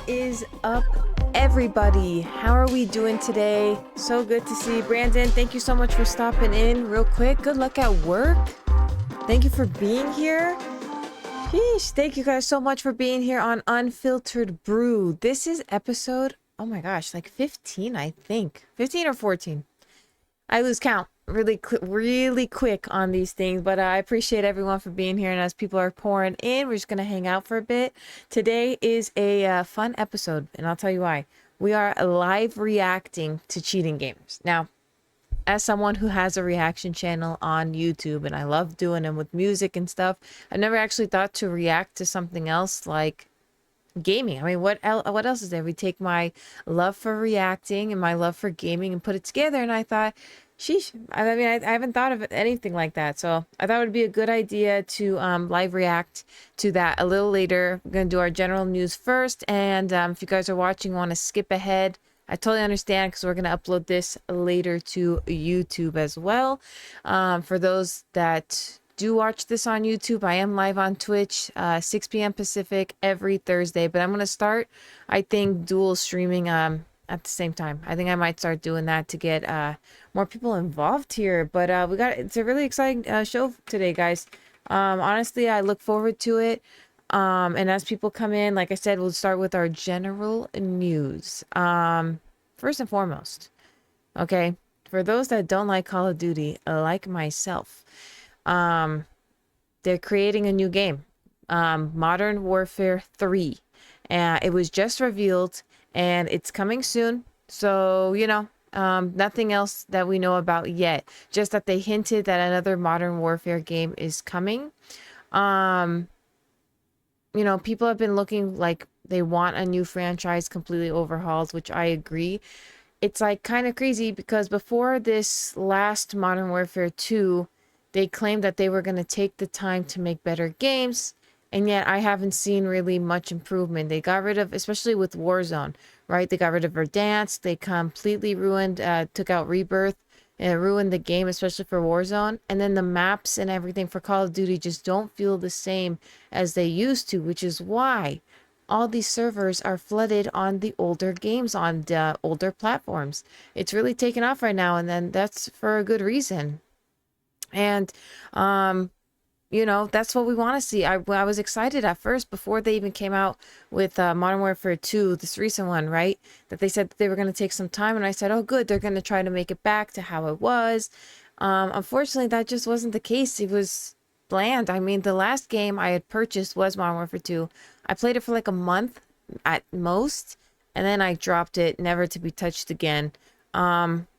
Is up, everybody? How are we doing today? So good to see you. Brandon, thank you so much for stopping in real quick. Good luck at work. Thank you for being here. Sheesh, thank you guys so much for being here on Unfiltered Brew. This is episode, oh my gosh, like 15, I think. 15 or 14. I lose count really quick on these things, but I appreciate everyone for being here. And as people are pouring in, we're just gonna hang out for a bit. Today is a fun episode, and I'll tell you why. We are live reacting to cheating games. Now, as someone who has a reaction channel on YouTube, and I love doing them with music and stuff, I never actually thought to react to something else like gaming. I mean, what else is there? We take my love for reacting and my love for gaming and put it together, and I thought, sheesh. I mean, I haven't thought of anything like that, so I thought it would be a good idea to live react to that a little later. We're gonna do our general news first, and if you guys are watching, want to skip ahead, I totally understand, because we're gonna upload this later to YouTube as well. For those that do watch this on YouTube, I am live on Twitch, 6 p.m. Pacific every Thursday. But I'm gonna start, I think, dual streaming at the same time. I think I might start doing that to get more people involved here. But it's a really exciting show today, guys. Honestly, I look forward to it. And as people come in, like I said, we'll start with our general news. First and foremost, okay, for those that don't like Call of Duty, like myself, they're creating a new game, Modern Warfare 3. It was just revealed, and it's coming soon. So, nothing else that we know about yet. Just that they hinted that another Modern Warfare game is coming. People have been looking like they want a new franchise completely overhauled, which I agree. It's like kind of crazy because before this last Modern Warfare 2, they claimed that they were going to take the time to make better games, and yet I haven't seen really much improvement. They got rid of, especially with Warzone, right? They got rid of Verdansk. They completely ruined, took out Rebirth, and ruined the game, especially for Warzone. And then the maps and everything for Call of Duty just don't feel the same as they used to, which is why all these servers are flooded on the older games, on the older platforms. It's really taken off right now, and then that's for a good reason. And that's what we want to see. I was excited at first before they even came out with Modern Warfare 2, this recent one, right? That they said that they were going to take some time, and I said, oh good, they're going to try to make it back to how it was. Unfortunately, that just wasn't the case. It was bland. I mean, the last game I had purchased was Modern Warfare 2. I played it for like a month at most, and then I dropped it, never to be touched again.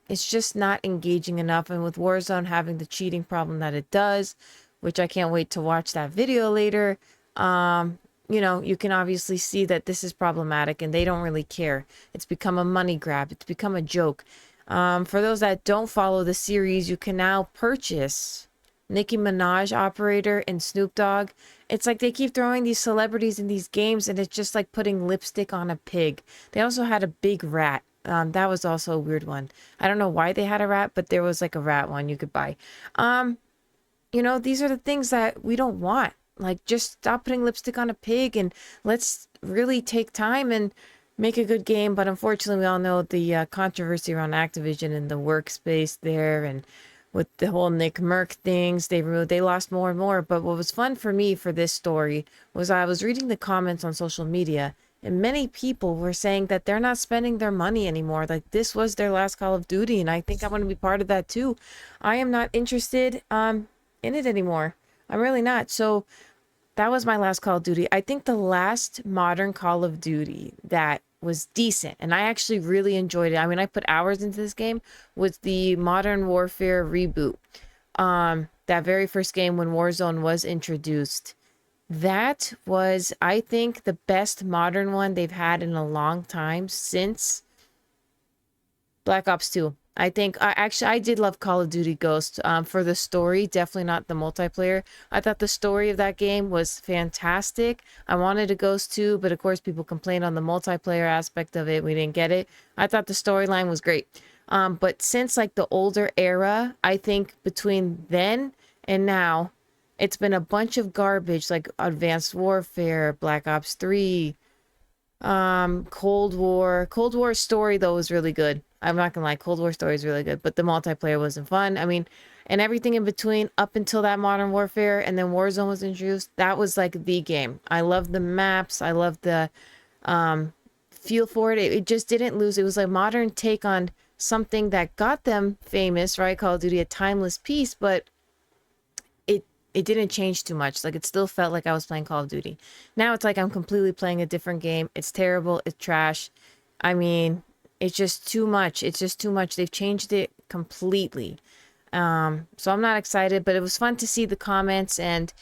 It's just not engaging enough, and with Warzone having the cheating problem that it does, which I can't wait to watch that video later, you can obviously see that this is problematic, and they don't really care. It's become a money grab. It's become a joke. For those that don't follow the series, you can now purchase Nicki Minaj Operator and Snoop Dogg. It's like they keep throwing these celebrities in these games, and it's just like putting lipstick on a pig. They also had a big rat. That was also a weird one. I don't know why they had a rat, but there was like a rat one you could buy. These are the things that we don't want. Like, just stop putting lipstick on a pig, and let's really take time and make a good game. But unfortunately, we all know the controversy around Activision and the workspace there, and with the whole Nick Merck things, they lost more and more. But what was fun for me for this story was I was reading the comments on social media, and many people were saying that they're not spending their money anymore. Like, this was their last Call of Duty, and I think I'm going to be part of that too. I am not interested in it anymore. I'm really not. So that was my last Call of Duty. I think the last modern Call of Duty that was decent, and I actually really enjoyed it. I mean, I put hours into this game, was the Modern Warfare reboot. That very first game when Warzone was introduced. That was, I think, the best modern one they've had in a long time since Black Ops 2. I think I did love Call of Duty Ghost for the story, definitely not the multiplayer. I thought the story of that game was fantastic. I wanted a Ghost 2, but of course people complained on the multiplayer aspect of it. We didn't get it. I thought the storyline was great. But since like the older era, I think between then and now, it's been a bunch of garbage like Advanced Warfare, Black Ops 3, Cold War story though was really good. I'm not gonna lie, Cold War story is really good, but the multiplayer wasn't fun. I mean, and everything in between up until that Modern Warfare and then Warzone was introduced, that was like the game. I love the maps. I love the um feel for it. It just didn't lose. It was a modern take on something that got them famous, right? Call of Duty, a timeless piece, but it didn't change too much. Like, it still felt like I was playing Call of Duty. Now it's like I'm completely playing a different game. It's terrible. It's trash. I mean, it's just too much. It's just too much. They've changed it completely. So I'm not excited, but it was fun to see the comments. And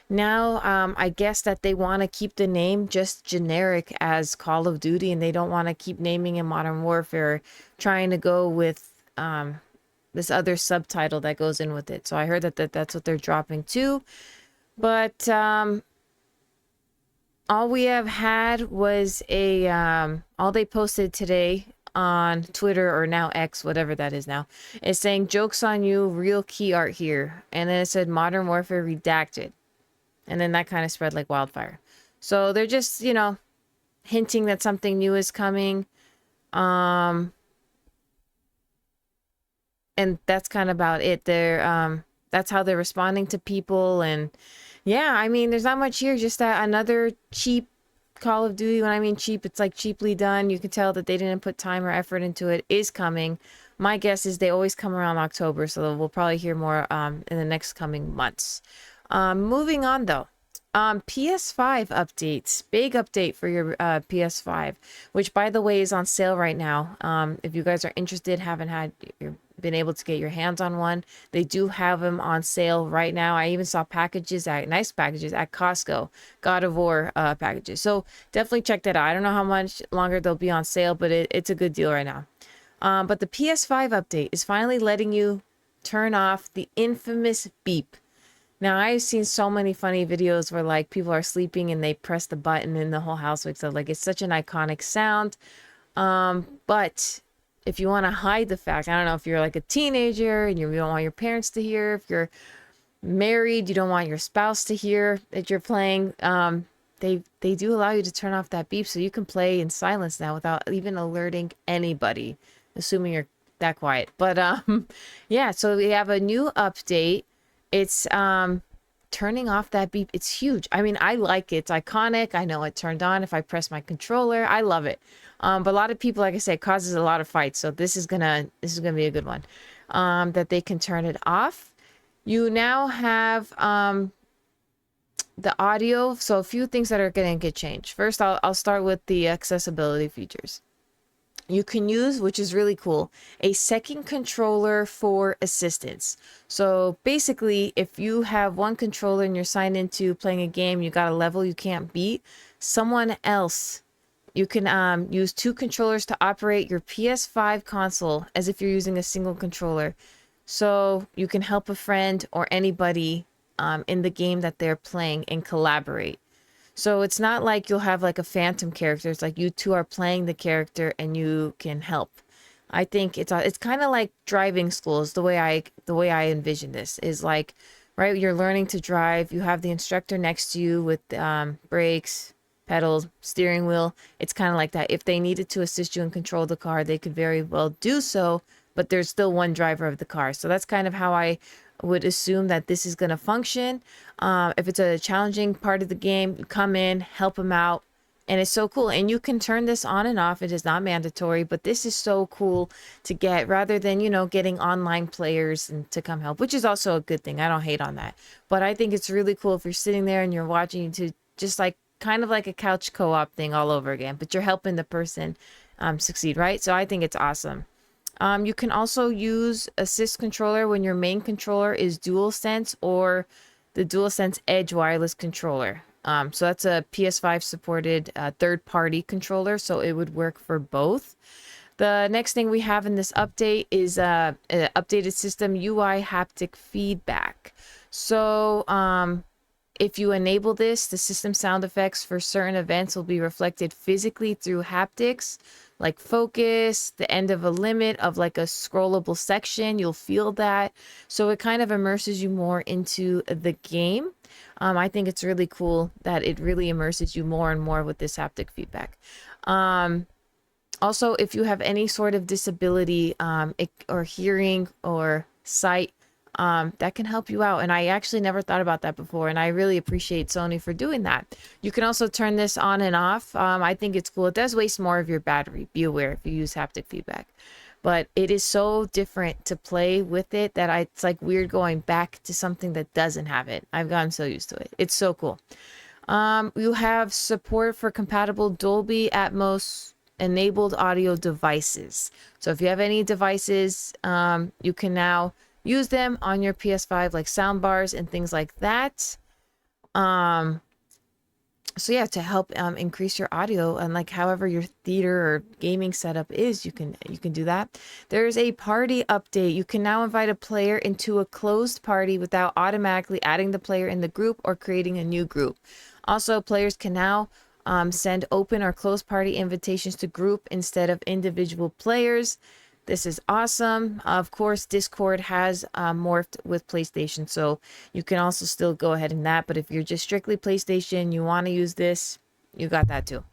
now I guess that they want to keep the name just generic as Call of Duty, and they don't want to keep naming it Modern Warfare, trying to go with this other subtitle that goes in with it. So I heard that's what they're dropping too. But all we have had was all they posted today on Twitter, or now X, whatever that is now, is saying "Joke's on you, real key art here." And then it said Modern Warfare redacted. And then that kind of spread like wildfire. So they're just, hinting that something new is coming. And that's kind of about it. That's how they're responding to people. And yeah, I mean, there's not much here. Just that another cheap Call of Duty. When I mean cheap, it's like cheaply done. You can tell that they didn't put time or effort into it. Is coming. My guess is they always come around October, so we'll probably hear more in the next coming months. Moving on though. PS5 updates. Big update for your PS5, which by the way is on sale right now. If you guys are interested, been able to get your hands on one, they do have them on sale right now. I even saw nice packages at Costco, God of War packages. So definitely check that out. I don't know how much longer they'll be on sale, but it's a good deal right now. But the PS5 update is finally letting you turn off the infamous beep. Now, I've seen so many funny videos where like people are sleeping and they press the button and the whole house wakes up. Like, it's such an iconic sound. But if you want to hide the fact, I don't know if you're like a teenager and you don't want your parents to hear, if you're married, you don't want your spouse to hear that you're playing, they do allow you to turn off that beep so you can play in silence now without even alerting anybody, assuming you're that quiet. But yeah, so we have a new update. It's turning off that beep. It's huge. I mean, I like it. It's iconic. I know it turned on if I press my controller. I love it. But a lot of people, like I said, causes a lot of fights. So this is gonna be a good one. That they can turn it off. You now have the audio. So a few things that are gonna get changed. First, I'll start with the accessibility features. You can use, which is really cool, a second controller for assistance. So basically, if you have one controller and you're signed into playing a game, you got a level you can't beat, someone else, you can use two controllers to operate your PS5 console as if you're using a single controller. So you can help a friend or anybody in the game that they're playing and collaborate. So it's not like you'll have like a phantom character. It's like you two are playing the character and you can help. I think it's kind of like driving school is the way I envision this is like, right, you're learning to drive. You have the instructor next to you with brakes, pedals, steering wheel. It's kind of like that. If they needed to assist you and control the car, they could very well do so, but there's still one driver of the car. So that's kind of how I would assume that this is going to function. If it's a challenging part of the game, you come in, help them out, and it's so cool. And you can turn this on and off. It is not mandatory, but this is so cool to get rather than, getting online players and to come help, which is also a good thing. I don't hate on that, but I think it's really cool if you're sitting there and you're watching to just like kind of like a couch co-op thing all over again, but you're helping the person succeed, right? So I think it's awesome. You can also use assist controller when your main controller is DualSense or the DualSense Edge wireless controller. So that's a PS5 supported third-party controller, so it would work for both. The next thing we have in this update is updated system UI haptic feedback. So if you enable this, the system sound effects for certain events will be reflected physically through haptics, like focus, the end of a limit of like a scrollable section. You'll feel that. So it kind of immerses you more into the game. I think it's really cool that it really immerses you more and more with this haptic feedback. Also, if you have any sort of disability, or hearing or sight, that can help you out. And I actually never thought about that before. And I really appreciate Sony for doing that. You can also turn this on and off. I think it's cool. It does waste more of your battery. Be aware if you use haptic feedback. But it is so different to play with it that it's like weird going back to something that doesn't have it. I've gotten so used to it. It's so cool. You have support for compatible Dolby Atmos enabled audio devices. So if you have any devices, you can now use them on your PS5, like sound bars and things like that. So yeah, to help increase your audio, and like however your theater or gaming setup is, you can do that. There's a party update. You can now invite a player into a closed party without automatically adding the player in the group or creating a new group. Also, players can now send open or closed party invitations to group instead of individual players. This is awesome. Of course, Discord has morphed with PlayStation, so you can also still go ahead in that. But if you're just strictly PlayStation, you want to use this, you got that too.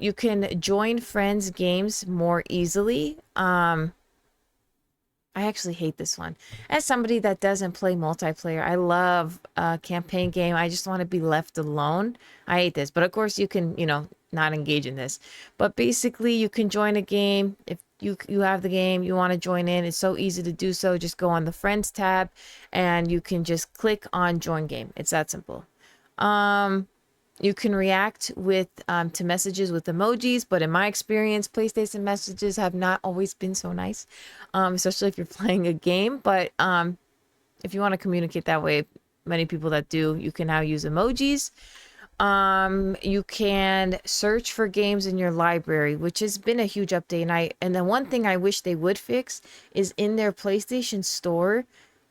You can join friends' games more easily. I actually hate this one. As somebody that doesn't play multiplayer, I love a campaign game. I just want to be left alone. I hate this. But of course, you can, not engage in this. But basically, you can join a game. If you have the game, you want to join in, it's so easy to do so. Just go on the Friends tab, and you can just click on Join Game. It's that simple. You can react with to messages with emojis, but in my experience, PlayStation messages have not always been so nice, especially if you're playing a game. But if you want to communicate that way, many people that do, you can now use emojis. You can search for games in your library, which has been a huge update. And the one thing I wish they would fix is in their PlayStation Store,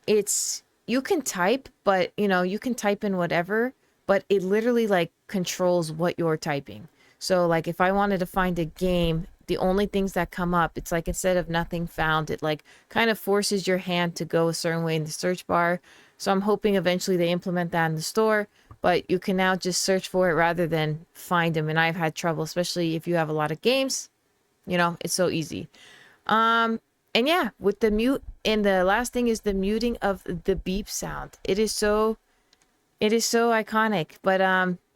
you can type, but you can type in whatever, but it literally like controls what you're typing. So like if I wanted to find a game, the only things that come up, it's like instead of nothing found, it like kind of forces your hand to go a certain way in the search bar. So I'm hoping eventually they implement that in the store, but you can now just search for it rather than find them. And I've had trouble, especially if you have a lot of games, it's so easy. And yeah, with the mute, and the last thing is the muting of the beep sound. It is so iconic. But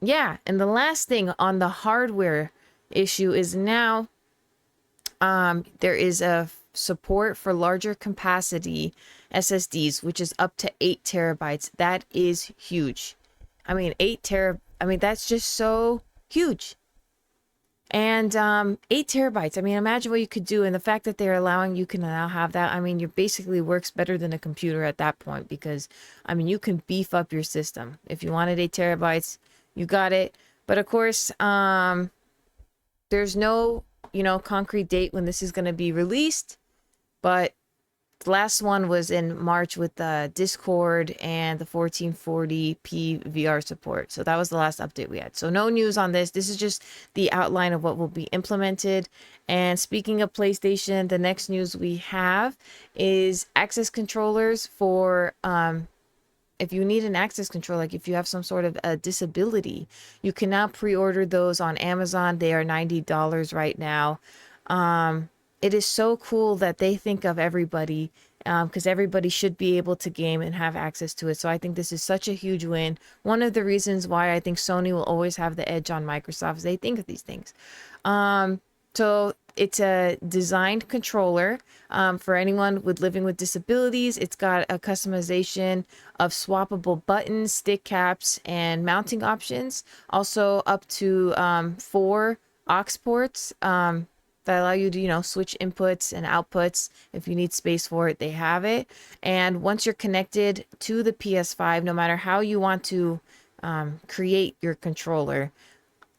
yeah, and the last thing on the hardware issue is now there is a support for larger capacity SSDs, which is up to 8 terabytes. That is huge. I mean, that's just so huge. And 8 terabytes. I mean, imagine what you could do. And the fact that they're allowing you can now have that. I mean, it basically works better than a computer at that point, because I mean, you can beef up your system. If you wanted 8 terabytes, you got it. But of course, there's no, concrete date when this is going to be released. But the last one was in March with the Discord and the 1440p VR support. So that was the last update we had. So no news on this. This is just the outline of what will be implemented. And speaking of PlayStation, the next news we have is access controllers for if you need an access controller, like if you have some sort of a disability, you can now pre-order those on Amazon. They are $90 right now. It is so cool that they think of everybody, because everybody should be able to game and have access to it. So I think this is such a huge win. One of the reasons why I think Sony will always have the edge on Microsoft is they think of these things. So it's a designed controller for anyone with living with disabilities. It's got a customization of swappable buttons, stick caps, and mounting options. Also up to 4 aux ports. That allow you to, switch inputs and outputs. If you need space for it, they have it. And once you're connected to the PS5, no matter how you want to create your controller,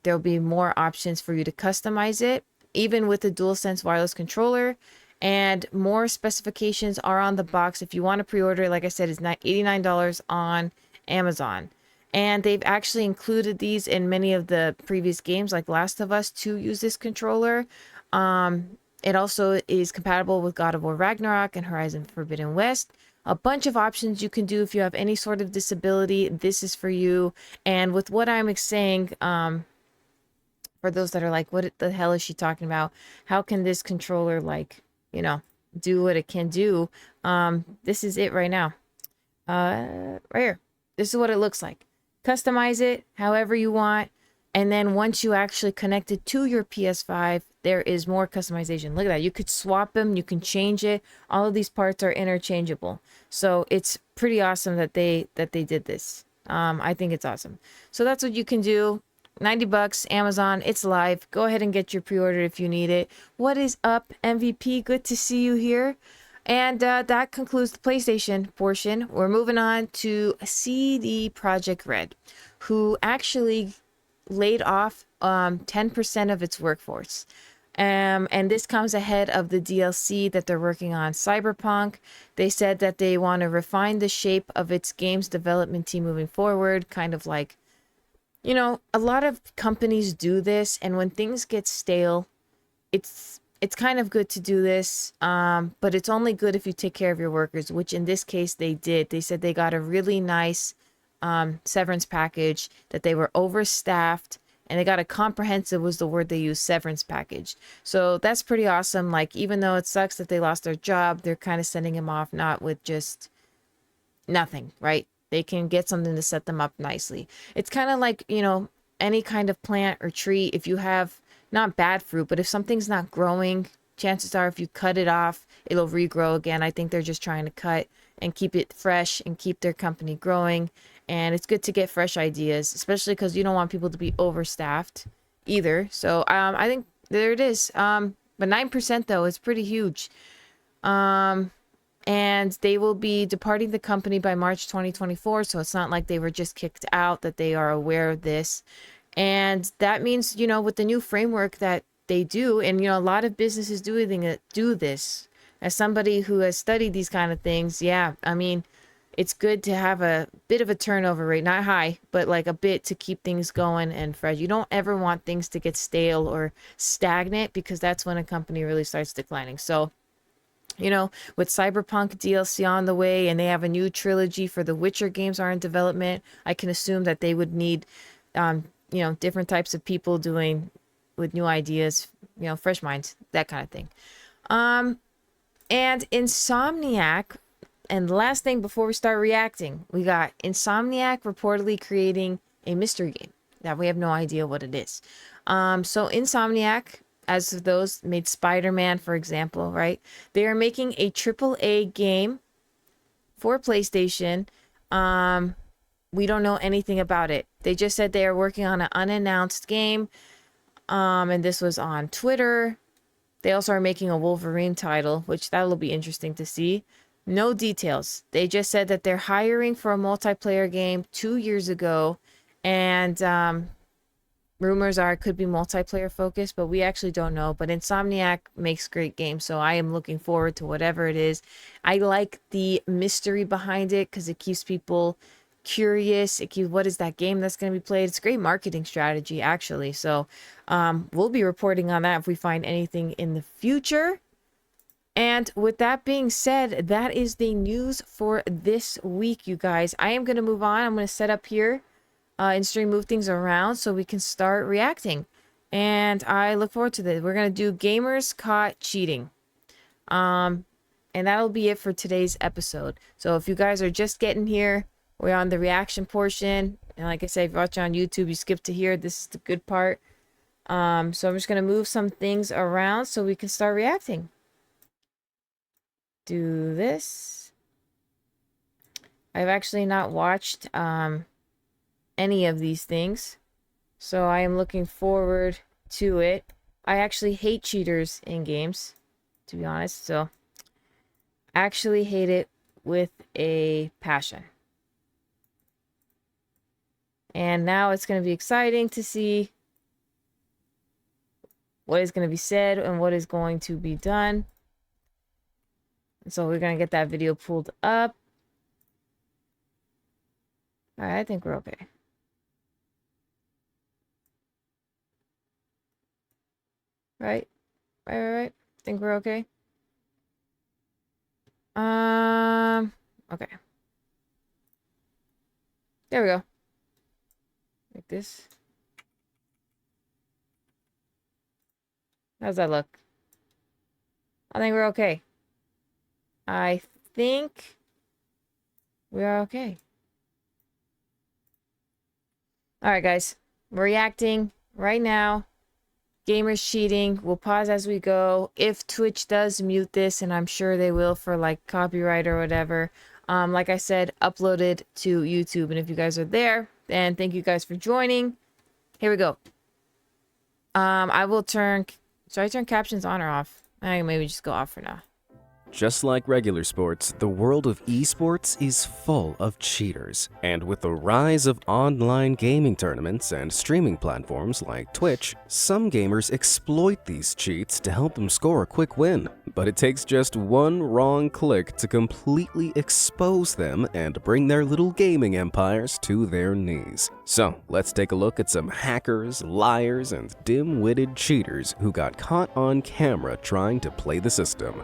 there'll be more options for you to customize it, even with the DualSense wireless controller. And more specifications are on the box. If you want to pre-order, like I said, it's $89 on Amazon. And they've actually included these in many of the previous games, like Last of Us, to use this controller. It also is compatible with God of War Ragnarok and Horizon Forbidden West. a bunch of options you can do. If you have any sort of disability, this is for you. And with what I'm saying, for those that are like, what the hell is she talking about? How can this controller, like, you know, do what it can do? This is it right now. Right here. This is what it looks like. Customize it however you want. And then once you actually connect it to your PS5, there is more customization. Look at that. You could swap them. You can change it. All of these parts are interchangeable. So it's pretty awesome that they did this. I think it's awesome. So that's what you can do. 90 bucks, Amazon. It's live. Go ahead and get your pre-order if you need it. What is up, MVP? Good to see you here. And that concludes the PlayStation portion. We're moving on to CD Projekt Red, who actually laid off 10% of its workforce. And this comes ahead of the DLC that they're working on, Cyberpunk. They said that they want to refine the shape of its games development team moving forward, kind of like, you know, a lot of companies do this, and when things get stale, it's kind of good to do this, but it's only good if you take care of your workers, which in this case they did. They said they got a really nice severance package, that they were overstaffed, and they got a comprehensive, was the word they used, severance package. So that's pretty awesome. Like, even though it sucks that they lost their job, they're kind of sending them off not with just nothing, right? They can get something to set them up nicely. It's kind of like, you know, any kind of plant or tree. If you have not bad fruit, but if something's not growing, chances are if you cut it off, it'll regrow again. I think they're just trying to cut and keep it fresh and keep their company growing. And it's good to get fresh ideas, especially because you don't want people to be overstaffed either. So I think there it is. But 9% though is pretty huge. And they will be departing the company by March 2024. So it's not like they were just kicked out, that they are aware of this. And that means, you know, with the new framework that they do, and, you know, a lot of businesses do this. As somebody who has studied these kind of things, yeah, I mean, it's good to have a bit of a turnover rate, not high, but like a bit to keep things going and fresh. You don't ever want things to get stale or stagnant, because that's when a company really starts declining. So, you know, with Cyberpunk DLC on the way, and they have a new trilogy for the Witcher games are in development, I can assume that they would need, you know, different types of people doing with new ideas, you know, fresh minds, that kind of thing. And Insomniac, and the last thing before we start reacting, we got Insomniac reportedly creating a mystery game that we have no idea what it is. So Insomniac, as those made Spider-Man, for example, right? They are making a AAA game for PlayStation. We don't know anything about it. They just said they are working on an unannounced game. And this was on Twitter. They also are making a Wolverine title, which that'll be interesting to see. No details. They just said that they're hiring for a multiplayer game 2 years ago. And rumors are it could be multiplayer focused, but we actually don't know. But Insomniac makes great games, so I am looking forward to whatever it is. I like the mystery behind it because it keeps people curious. It keeps, what is that game that's going to be played? It's a great marketing strategy, actually. So we'll be reporting on that if we find anything in the future. And with that being said, that is the news for this week, you guys. I am going to move on. I'm going to set up here and stream, move things around so we can start reacting. And I look forward to this. We're going to do gamers caught cheating. And that'll be it for today's episode. So if you guys are just getting here, we're on the reaction portion. And like I said, if you're watching on YouTube, you skip to here. This is the good part. So I'm just going to move some things around so we can start reacting. Do this. I've actually not watched any of these things, so I am looking forward to it. I actually hate cheaters in games, to be honest, so actually hate it with a passion. And now it's going to be exciting to see what is going to be said and what is going to be done. So we're going to get that video pulled up. All right, I think we're okay. Right? Right. I think we're okay. Okay. There we go. Like this. How's that look? I think we're okay. I think we are okay. Alright, guys. We're reacting right now. Gamers cheating. We'll pause as we go. If Twitch does mute this, and I'm sure they will for like copyright or whatever, like I said, uploaded to YouTube. And if you guys are there, then thank you guys for joining. Here we go. I will turn... Should I turn captions on or off? I think maybe just go off for now. Just like regular sports, the world of esports is full of cheaters. And with the rise of online gaming tournaments and streaming platforms like Twitch, some gamers exploit these cheats to help them score a quick win. But it takes just one wrong click to completely expose them and bring their little gaming empires to their knees. So, let's take a look at some hackers, liars, and dim-witted cheaters who got caught on camera trying to play the system.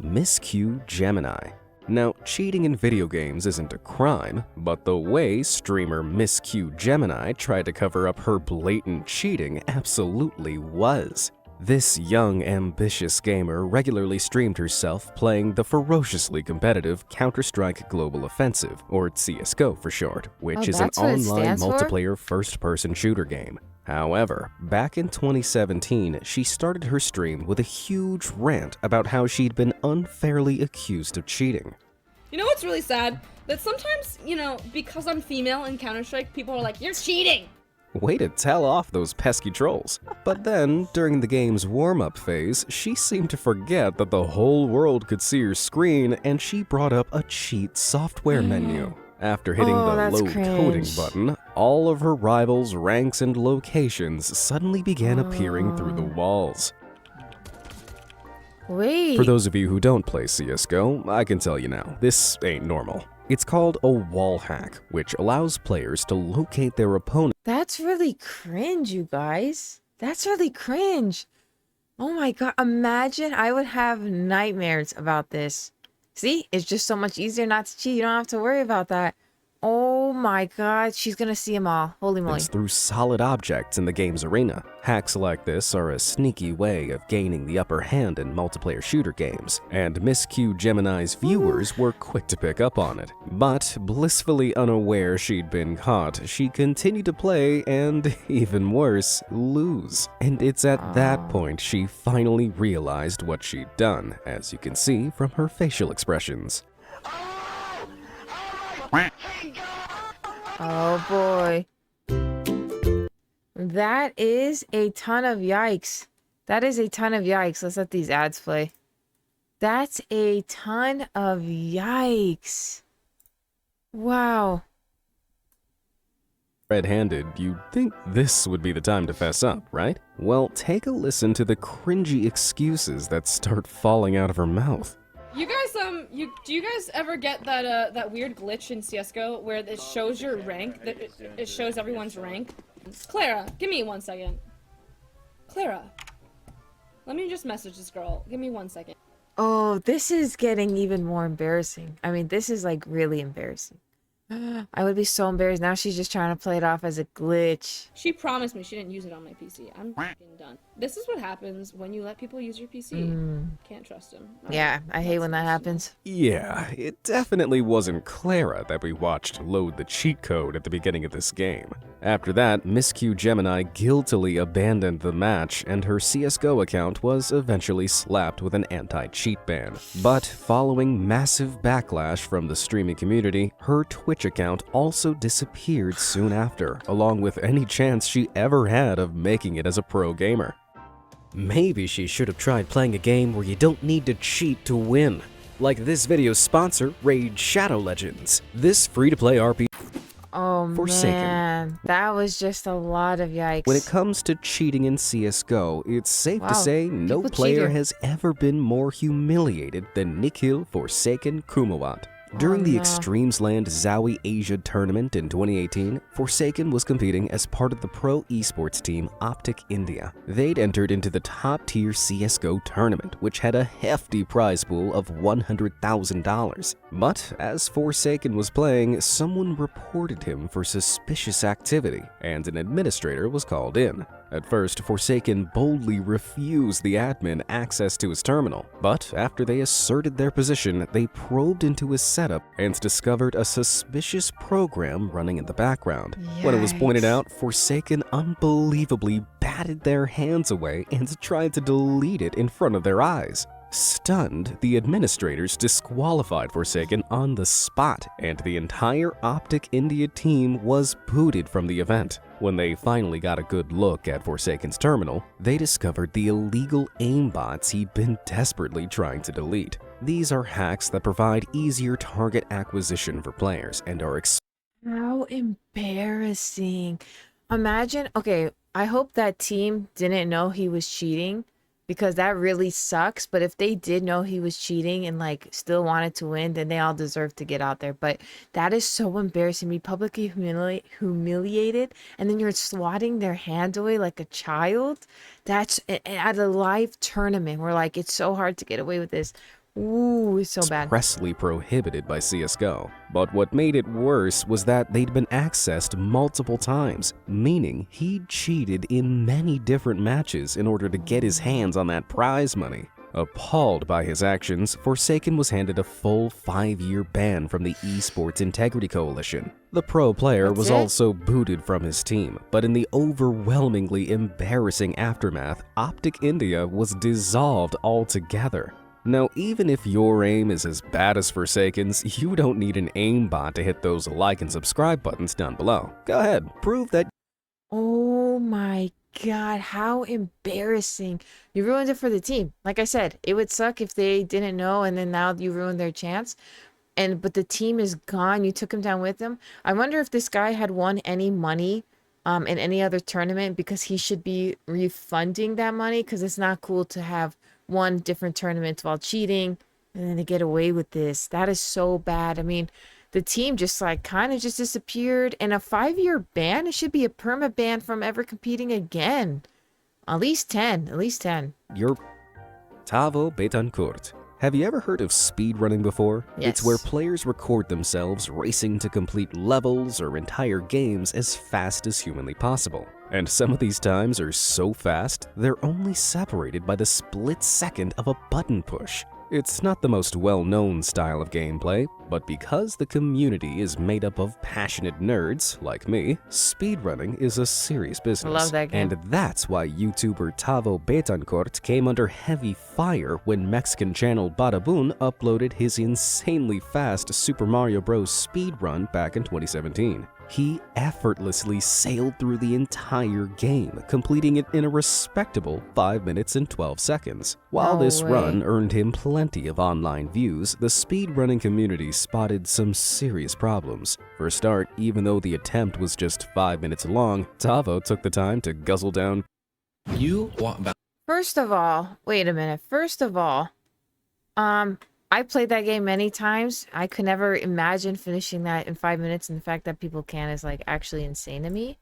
Miss Q Gemini. Now, cheating in video games isn't a crime, but the way streamer Miss Q Gemini tried to cover up her blatant cheating absolutely was. This young, ambitious gamer regularly streamed herself playing the ferociously competitive Counter-Strike Global Offensive, or CSGO for short, which is an online multiplayer first-person shooter game. However, back in 2017, she started her stream with a huge rant about how she'd been unfairly accused of cheating. You know what's really sad? That sometimes, because I'm female in Counter-Strike, people are like, you're cheating! Way to tell off those pesky trolls. But then, during the game's warm-up phase, she seemed to forget that the whole world could see her screen, and she brought up a cheat software menu. After hitting the load coding button, all of her rivals' ranks and locations suddenly began appearing through the walls. Wait. For those of you who don't play CSGO, I can tell you now, this ain't normal. It's called a wall hack, which allows players to locate their opponent. That's really cringe, you guys. That's really cringe. Oh my god, imagine I would have nightmares about this. See, it's just so much easier not to cheat. You don't have to worry about that. Oh my god, she's gonna see them all. Holy moly. Through solid objects in the game's arena. Hacks like this are a sneaky way of gaining the upper hand in multiplayer shooter games, and Miss Q Gemini's viewers were quick to pick up on it. But, blissfully unaware she'd been caught, she continued to play and, even worse, lose. And it's at that point she finally realized what she'd done, as you can see from her facial expressions. Oh boy. That is a ton of yikes. That is a ton of yikes. Let's let these ads play. That's a ton of yikes. Wow. Red-handed, you'd think this would be the time to fess up, right? Well, take a listen to the cringy excuses that start falling out of her mouth. You guys, do you guys ever get that, that weird glitch in CSGO where it shows your rank, that it shows everyone's rank? Clara, give me 1 second. Clara, let me just message this girl. Give me 1 second. Oh, this is getting even more embarrassing. I mean, this is like really embarrassing. I would be so embarrassed. Now she's just trying to play it off as a glitch. She promised me she didn't use it on my PC. I'm fucking done. This is what happens when you let people use your PC. Can't trust them. Yeah, I hate when that happens. Yeah, it definitely wasn't Clara that we watched load the cheat code at the beginning of this game. After that, Miss Q Gemini guiltily abandoned the match, and her CSGO account was eventually slapped with an anti-cheat ban. But following massive backlash from the streaming community, her Twitch account also disappeared soon after, along with any chance she ever had of making it as a pro gamer. Maybe she should have tried playing a game where you don't need to cheat to win. Like this video's sponsor, Raid Shadow Legends. This free-to-play RPG. Oh Forsaken. Man, that was just a lot of yikes. When it comes to cheating in CSGO, it's safe to say no player has ever been more humiliated than Nikhil Forsaken Kumawat. During the no. Extremesland Zowie Asia tournament in 2018, Forsaken was competing as part of the pro esports team Optic India. They'd entered into the top-tier CSGO tournament, which had a hefty prize pool of $100,000. But as Forsaken was playing, someone reported him for suspicious activity, and an administrator was called in. At first, Forsaken boldly refused the admin access to his terminal, but after they asserted their position, they probed into his setup and discovered a suspicious program running in the background. When it was pointed Yikes. out, Forsaken unbelievably batted their hands away and tried to delete it in front of their eyes. Stunned, the administrators disqualified Forsaken on the spot, and the entire Optic India team was booted from the event. When they finally got a good look at Forsaken's terminal, they discovered the illegal aimbots he'd been desperately trying to delete. These are hacks that provide easier target acquisition for players and are How embarrassing. Imagine, okay, I hope that team didn't know he was cheating because that really sucks. But if they did know he was cheating and like still wanted to win, then they all deserve to get out there. But that is so embarrassing. Be publicly humiliated and then you're swatting their hand away like a child. That's at a live tournament where like it's so hard to get away with this. Ooh, it's so bad. expressly prohibited by CSGO. But what made it worse was that they'd been accessed multiple times, meaning he'd cheated in many different matches in order to get his hands on that prize money. Appalled by his actions, Forsaken was handed a full 5-year ban from the Esports Integrity Coalition. The pro player That's was it? also booted from his team, but in the overwhelmingly embarrassing aftermath, Optic India was dissolved altogether. Now, even if your aim is as bad as Forsaken's, you don't need an aimbot to hit those like and subscribe buttons down below. Go ahead, prove that. Oh my God, how embarrassing. You ruined it for the team. Like I said, it would suck if they didn't know and then now you ruined their chance. But the team is gone. You took him down with them. I wonder if this guy had won any money in any other tournament because he should be refunding that money because it's not cool to have won different tournaments while cheating and then to get away with this. That is so bad. I mean, the team just like kind of just disappeared and a 5-year ban. It should be a perma ban from ever competing again. At least 10. At least 10. You're Tavo Betancourt. Have you ever heard of speedrunning before? Yes. It's where players record themselves racing to complete levels or entire games as fast as humanly possible. And some of these times are so fast, they're only separated by the split second of a button push. It's not the most well-known style of gameplay, but because the community is made up of passionate nerds like me, speedrunning is a serious business. Love that game. And that's why YouTuber Tavo Betancourt came under heavy fire when Mexican channel Badabun uploaded his insanely fast Super Mario Bros. Speedrun back in 2017. He effortlessly sailed through the entire game, completing it in a respectable 5 minutes and 12 seconds. While No this way. run earned him plenty of online views, the speedrunning community spotted some serious problems. For a start, even though the attempt was just 5 minutes long, Tavo took the time to guzzle down. You want about First of all, wait a minute. First of all, I played that game many times. I could never imagine finishing that in 5 minutes, and the fact that people can is like actually insane to me.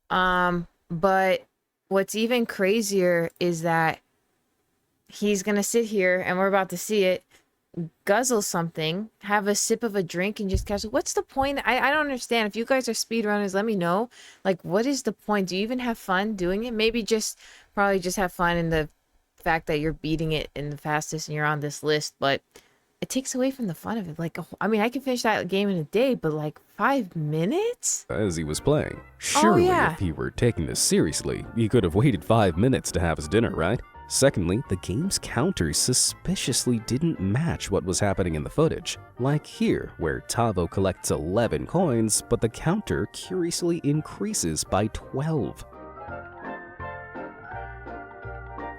But what's even crazier is that he's gonna sit here, and we're about to see it, guzzle something, have a sip of a drink, and just catch. What's the point? I don't understand. If you guys are speedrunners, let me know. Like, what is the point? Do you even have fun doing it? Maybe probably just have fun in the fact that you're beating it in the fastest and you're on this list, but it takes away from the fun of it. Like, I mean, I can finish that game in a day, but like 5 minutes? As he was playing. Surely, yeah. if he were taking this seriously, he could have waited 5 minutes to have his dinner, right? Secondly, the game's counters suspiciously didn't match what was happening in the footage. Like here, where Tavo collects 11 coins, but the counter curiously increases by 12.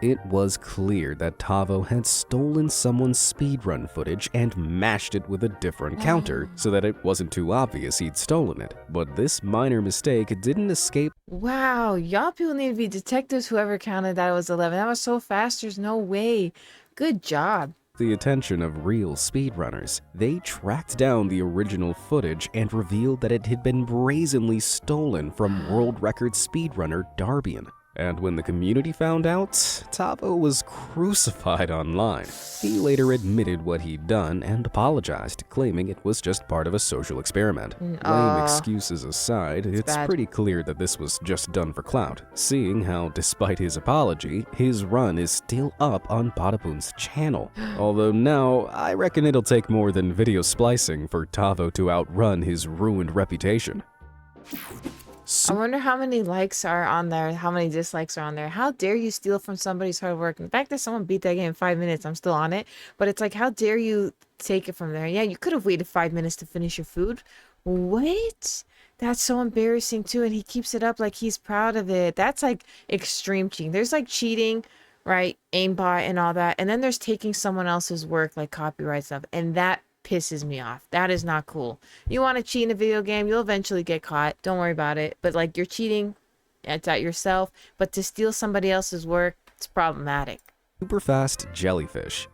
It was clear that Tavo had stolen someone's speedrun footage and mashed it with a different counter so that it wasn't too obvious he'd stolen it. But this minor mistake didn't escape. Wow, y'all people need to be detectives, whoever counted that it was 11. That was so fast, there's no way. Good job. The attention of real speedrunners, they tracked down the original footage and revealed that it had been brazenly stolen from world record speedrunner Darbian. And when the community found out, Tavo was crucified online. He later admitted what he'd done and apologized, claiming it was just part of a social experiment. Lame excuses aside, it's bad. pretty clear that this was just done for clout, seeing how, despite his apology, his run is still up on Patapoon's channel. Although now, I reckon it'll take more than video splicing for Tavo to outrun his ruined reputation. I wonder how many likes are on there, how many dislikes are on there. How dare you steal from somebody's hard work? And the fact that someone beat that game in 5 minutes, I'm still on it. But it's like, how dare you take it from there? Yeah, you could have waited 5 minutes to finish your food. What? That's so embarrassing too. And he keeps it up like he's proud of it. That's like extreme cheating. There's like cheating, right? Aimbot and all that. And then there's taking someone else's work, like copyright stuff. And that pisses me off. That is not cool. You want to cheat in a video game, you'll eventually get caught. Don't worry about it. But like, you're cheating, it's at yourself. But to steal somebody else's work, it's problematic. Super fast jellyfish.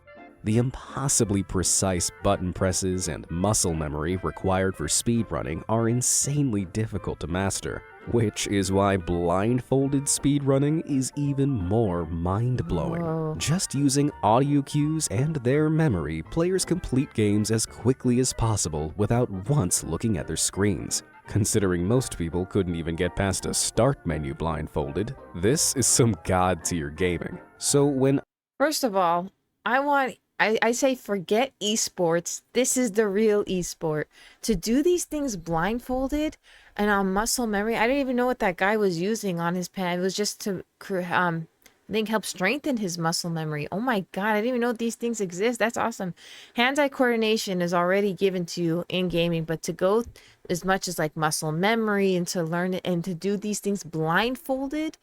The impossibly precise button presses and muscle memory required for speedrunning are insanely difficult to master, which is why blindfolded speedrunning is even more mind-blowing. Whoa. Just using audio cues and their memory, players complete games as quickly as possible without once looking at their screens. Considering most people couldn't even get past a start menu blindfolded, this is some god-tier gaming. So when First of all, I say forget esports. This is the real esport. To do these things blindfolded and on muscle memory, I didn't even know what that guy was using on his pen. It was just to, I think, help strengthen his muscle memory. Oh my God, I didn't even know these things exist. That's awesome. Hand-eye coordination is already given to you in gaming, but to go as much as like muscle memory and to learn it and to do these things blindfolded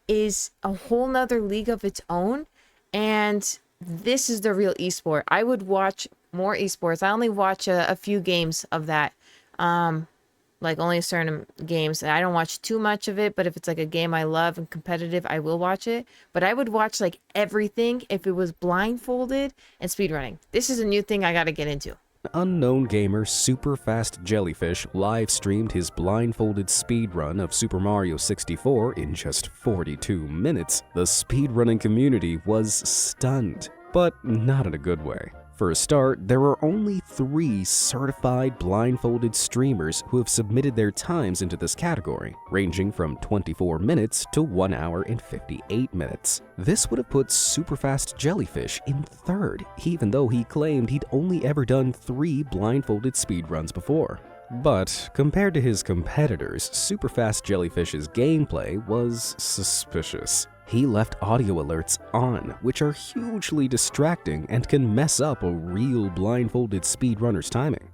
is a whole nother league of its own. And this is the real esport. I would watch more esports. I only watch a few games of that. Like only certain games. I don't watch too much of it, but if it's like a game I love and competitive, I will watch it. But I would watch like everything if it was blindfolded and speedrunning. This is a new thing I got to get into. unknown gamer Superfast Jellyfish live streamed his blindfolded speedrun of Super Mario 64 in just 42 minutes, the speedrunning community was stunned, but not in a good way. For a start, there are only 3 certified blindfolded streamers who have submitted their times into this category, ranging from 24 minutes to 1 hour and 58 minutes. This would have put Superfast Jellyfish in 3rd, even though he claimed he'd only ever done 3 blindfolded speedruns before. But compared to his competitors, Superfast Jellyfish's gameplay was suspicious. He left audio alerts on, which are hugely distracting and can mess up a real blindfolded speedrunner's timing.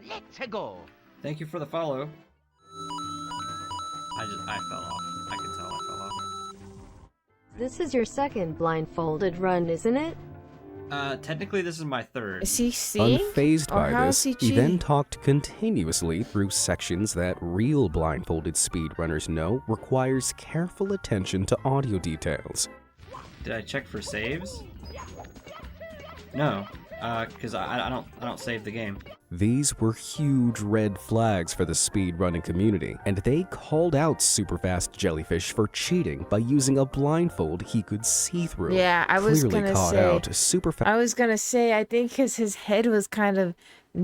Let's go. Thank you for the follow. I fell off. I can tell I fell off. This is your second blindfolded run, isn't it? Technically this is my 3rd. Is he seeing? Unfazed Or by how this, is he he then cheating? talked continuously through sections that real blindfolded speedrunners know requires careful attention to audio details. Did I check for saves? No, because I don't save the game. These were huge red flags for the speedrunning community, and they called out Superfast Jellyfish for cheating by using a blindfold he could see through. Yeah, I was Clearly gonna caught say. out Superfast. I was gonna say, I think his head was kind of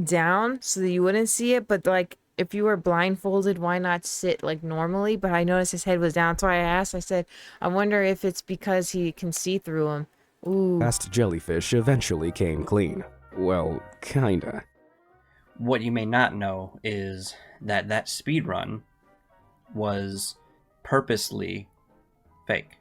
down so that you wouldn't see it, but like if you were blindfolded, why not sit like normally? But I noticed his head was down, so I asked, I said, I wonder if it's because he can see through him. Ooh. Fast Jellyfish eventually came clean. Well, kinda. What you may not know is that that speedrun was purposely fake.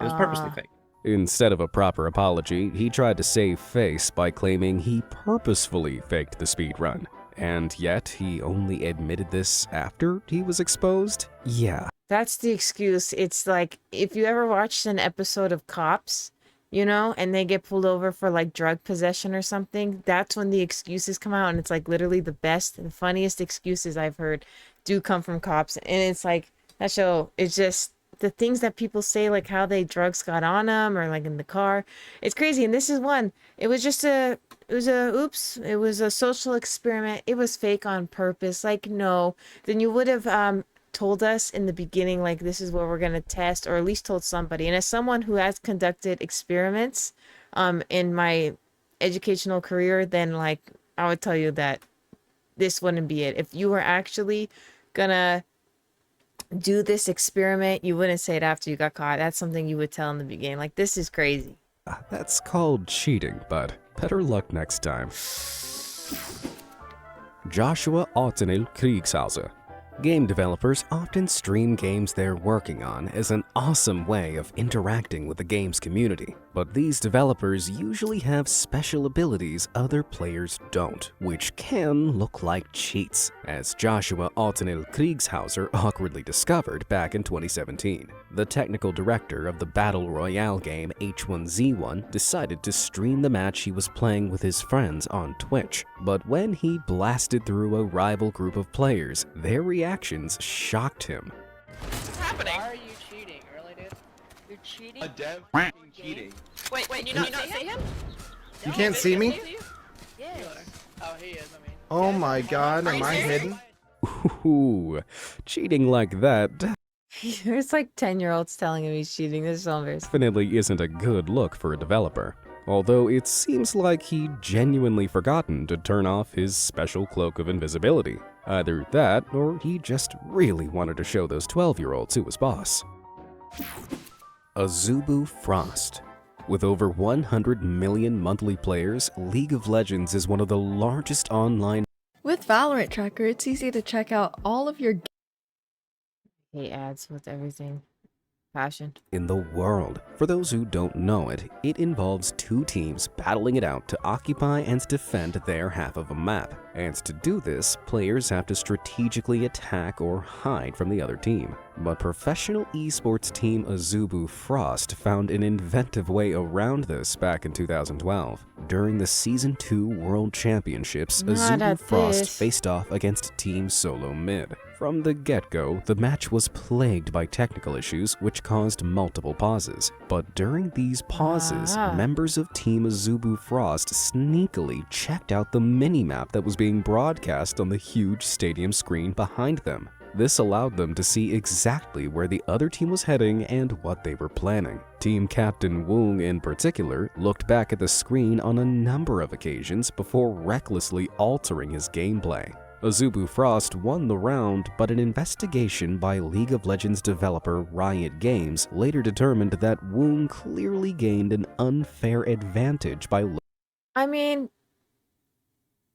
It was purposely fake. Instead of a proper apology, he tried to save face by claiming he purposefully faked the speedrun. And yet, he only admitted this after he was exposed? Yeah. That's the excuse. It's like if you ever watched an episode of Cops, you know, and they get pulled over for like drug possession or something, that's when the excuses come out. And it's like literally the best and funniest excuses I've heard do come from Cops. And it's like that show is just the things that people say, like how they drugs got on them or like in the car. It's crazy. And this is one. It was oops. It was a social experiment. It was fake on purpose. Like, no. Then you would have told us in the beginning, like, this is what we're going to test, or at least told somebody. And as someone who has conducted experiments in my educational career, then like I would tell you that this wouldn't be it. If you were actually gonna do this experiment, you wouldn't say it after you got caught. That's something you would tell in the beginning. Like, this is crazy. That's called cheating, but better luck next time. Joshua Ottenil Kriegshauser. Game developers often stream games they're working on as an awesome way of interacting with the game's community. But these developers usually have special abilities other players don't, which can look like cheats, as Joshua Ottenil Kriegshauser awkwardly discovered back in 2017. The technical director of the Battle Royale game H1Z1 decided to stream the match he was playing with his friends on Twitch. But when he blasted through a rival group of players, their reactions shocked him. What's happening? Why are you cheating? Really, dude? You're cheating? A dev cheating. Wait, can you not see him? You can't see me? Yes. Oh, he is, I mean. Oh my god, am I hidden? Ooh, cheating like that There's like 10-year-olds telling him he's cheating. This is so embarrassing. definitely isn't a good look for a developer. Although it seems like he'd genuinely forgotten to turn off his special cloak of invisibility. Either that, or he just really wanted to show those 12-year-olds who was boss. Azubu Frost. With over 100 million monthly players, League of Legends is one of the largest online With Valorant Tracker, it's easy to check out all of your Hate ads with everything. Passion. in the world. For those who don't know it, it involves two teams battling it out to occupy and defend their half of a map. And to do this, players have to strategically attack or hide from the other team. But professional esports team Azubu Frost found an inventive way around this back in 2012. During the Season 2 World Championships, Not Azubu at Frost this. faced off against Team Solo Mid. From the get-go, the match was plagued by technical issues which caused multiple pauses. But during these pauses, members of Team Azubu Frost sneakily checked out the minimap that was being broadcast on the huge stadium screen behind them. This allowed them to see exactly where the other team was heading and what they were planning. Team Captain Woong in particular looked back at the screen on a number of occasions before recklessly altering his gameplay. Azubu Frost won the round, but an investigation by League of Legends developer Riot Games later determined that Woong clearly gained an unfair advantage by I mean,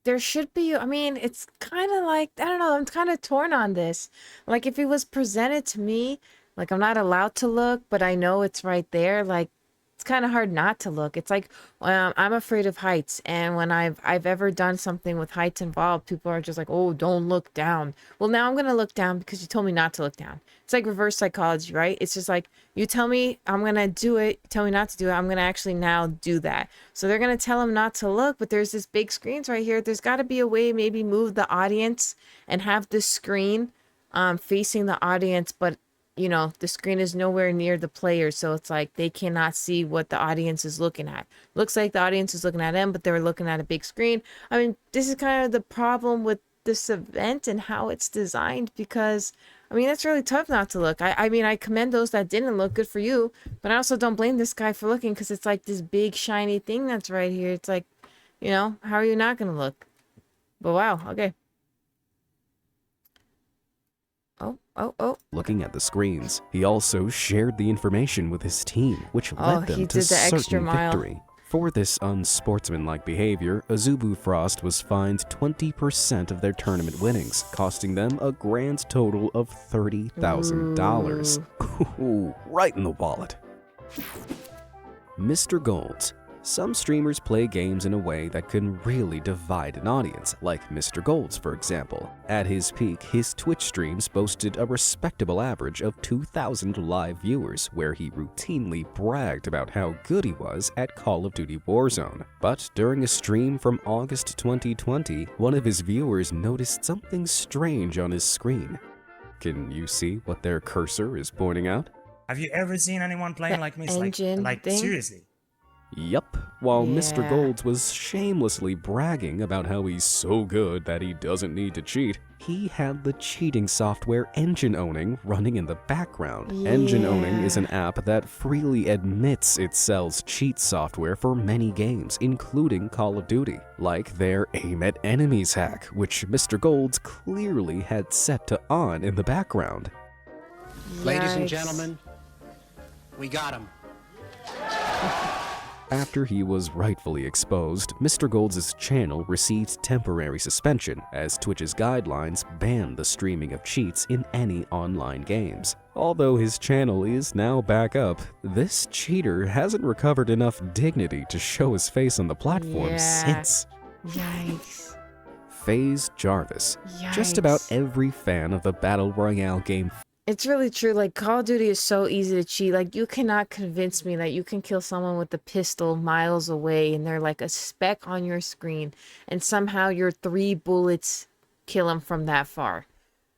there should be, I mean, it's kind of like, I don't know, I'm kind of torn on this. Like, if it was presented to me, like, I'm not allowed to look, but I know it's right there, like, it's kind of hard not to look. It's like, I'm afraid of heights, and when I've ever done something with heights involved, people are just like, oh, don't look down. Well, now I'm going to look down because you told me not to look down. It's like reverse psychology, right? It's just like, you tell me I'm going to do it, tell me not to do it, I'm going to actually now do that. So they're going to tell him not to look, but there's this big screens right here. There's got to be a way, maybe move the audience and have the screen facing the audience, but you know, the screen is nowhere near the player, so it's like they cannot see what the audience is looking at. Looks like the audience is looking at them, but they're looking at a big screen. I mean, this is kind of the problem with this event and how it's designed, because I mean, that's really tough not to look. I mean, I commend those that didn't look. Good for you. But I also don't blame this guy for looking, because it's like this big shiny thing that's right here. It's like, you know, how are you not going to look? But wow, okay. Oh. looking at the screens. He also shared the information with his team, which Oh, led them he to did the extra certain mile. victory. For this unsportsmanlike behavior, Azubu Frost was fined 20% of their tournament winnings, costing them a grand total of $30,000. Ooh, right in the wallet. Mr. Golds. Some streamers play games in a way that can really divide an audience, like Mr. Golds, for example. At his peak, his Twitch streams boasted a respectable average of 2,000 live viewers, where he routinely bragged about how good he was at Call of Duty Warzone. But during a stream from August 2020, one of his viewers noticed something strange on his screen. Can you see what their cursor is pointing out? Have you ever seen anyone playing The like me? engine Like thing? seriously. Yup, while Mr. Yeah. Golds was shamelessly bragging about how he's so good that he doesn't need to cheat, he had the cheating software Engine Owning running in the background. Engine Owning is an app that freely admits it sells cheat software for many games, including Call of Duty, like their Aim at Enemies hack, which Mr. Golds clearly had set to on in the background. Ladies and Gentlemen, we got him. After he was rightfully exposed, Mr. Golds' channel received temporary suspension as Twitch's guidelines banned the streaming of cheats in any online games. Although his channel is now back up, this cheater hasn't recovered enough dignity to show his face on the platform since. Yikes. FaZe Jarvis. Just about every fan of the Battle Royale game. It's really true. Like, Call of Duty is so easy to cheat. Like, you cannot convince me that you can kill someone with a pistol miles away and they're like a speck on your screen, and somehow your 3 bullets kill them from that far.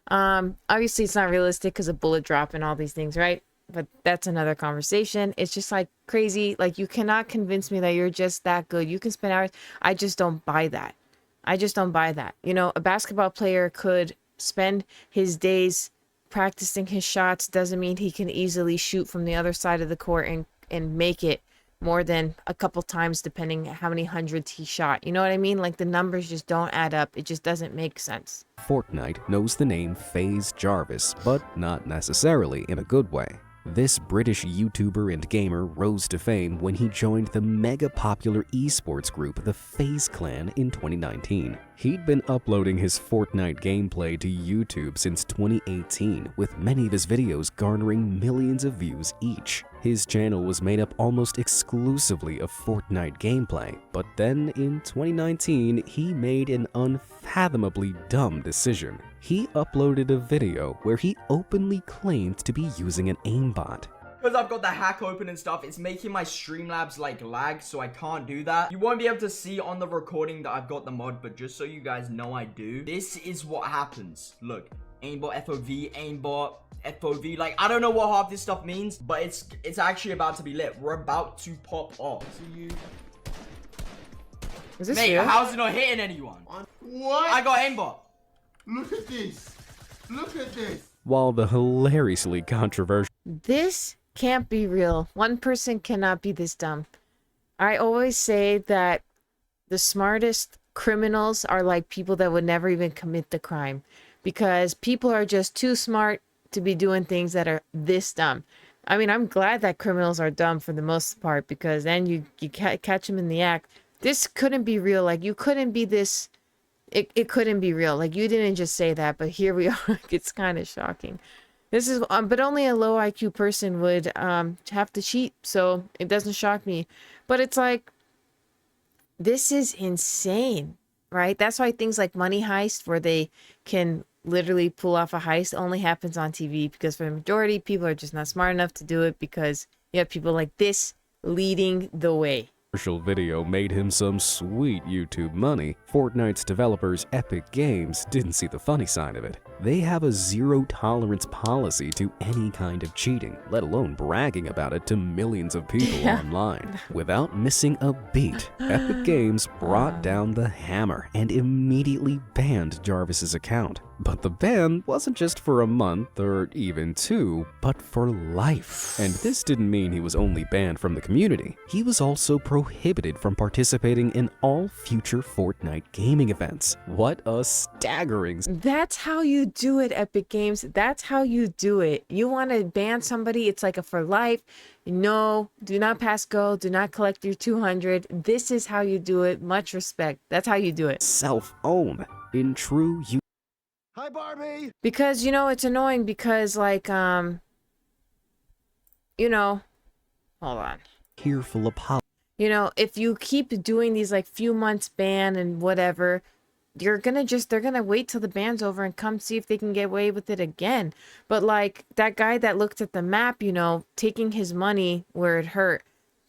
Obviously, it's not realistic because of bullet drop and all these things, right? But that's another conversation. It's just like crazy. Like, you cannot convince me that you're just that good. You can spend hours. I just don't buy that. I just don't buy that. You know, a basketball player could spend his days practicing his shots. Doesn't mean he can easily shoot from the other side of the court and make it more than a couple times depending how many hundreds he shot. You know what I mean? Like, the numbers just don't add up. It just doesn't make sense. Fortnite knows the name FaZe Jarvis, but not necessarily in a good way. This British YouTuber and gamer rose to fame when he joined the mega popular esports group the FaZe Clan in 2019. He'd been uploading his Fortnite gameplay to YouTube since 2018, with many of his videos garnering millions of views each. His channel was made up almost exclusively of Fortnite gameplay, but then in 2019, he made an unfathomably dumb decision. He uploaded a video where he openly claimed to be using an aimbot. Because I've got the hack open and stuff, it's making my Streamlabs like lag, so I can't do that. You won't be able to see on the recording that I've got the mod, but just so you guys know I do. This is what happens. Look, aimbot FOV, aimbot FOV. Like, I don't know what half this stuff means, but it's actually about to be lit. We're about to pop off. See you. Is this Mate, you? how's it not hitting anyone? What? I got aimbot. Look at this. Look at this. While the hilariously controversial This can't be real. One person cannot be this dumb. I always say that the smartest criminals are like people that would never even commit the crime, because people are just too smart to be doing things that are this dumb. I mean, I'm glad that criminals are dumb for the most part, because then you catch them in the act. This couldn't be real. Like, you couldn't be this. It couldn't be real. Like, you didn't just say that, but here we are. It's kind of shocking. This is, but only a low IQ person would have to cheat, so it doesn't shock me. But it's like, this is insane, right? That's why things like Money Heist, where they can literally pull off a heist, only happens on TV, because for the majority, people are just not smart enough to do it, because you have people like this leading the way. video made him some sweet YouTube money, Fortnite's developers Epic Games didn't see the funny side of it. They have a zero-tolerance policy to any kind of cheating, let alone bragging about it to millions of people online. Without missing a beat, Epic Games brought down the hammer and immediately banned Jarvis's account. But the ban wasn't just for a month or even 2, but for life. And this didn't mean he was only banned from the community. He was also prohibited from participating in all future Fortnite gaming events. What a staggering... That's how you do it, Epic Games. That's how you do it. You want to ban somebody, it's like a for life. No, do not pass go. Do not collect your 200. This is how you do it. Much respect. That's how you do it. Self-own. In true you. Hi, Barbie. Because, you know, it's annoying because, like, you know, hold on. Tearful apology. You know, if you keep doing these, like, few months ban and whatever, they're gonna wait till the ban's over and come see if they can get away with it again. But, like, that guy that looked at the map, you know, taking his money where it hurt,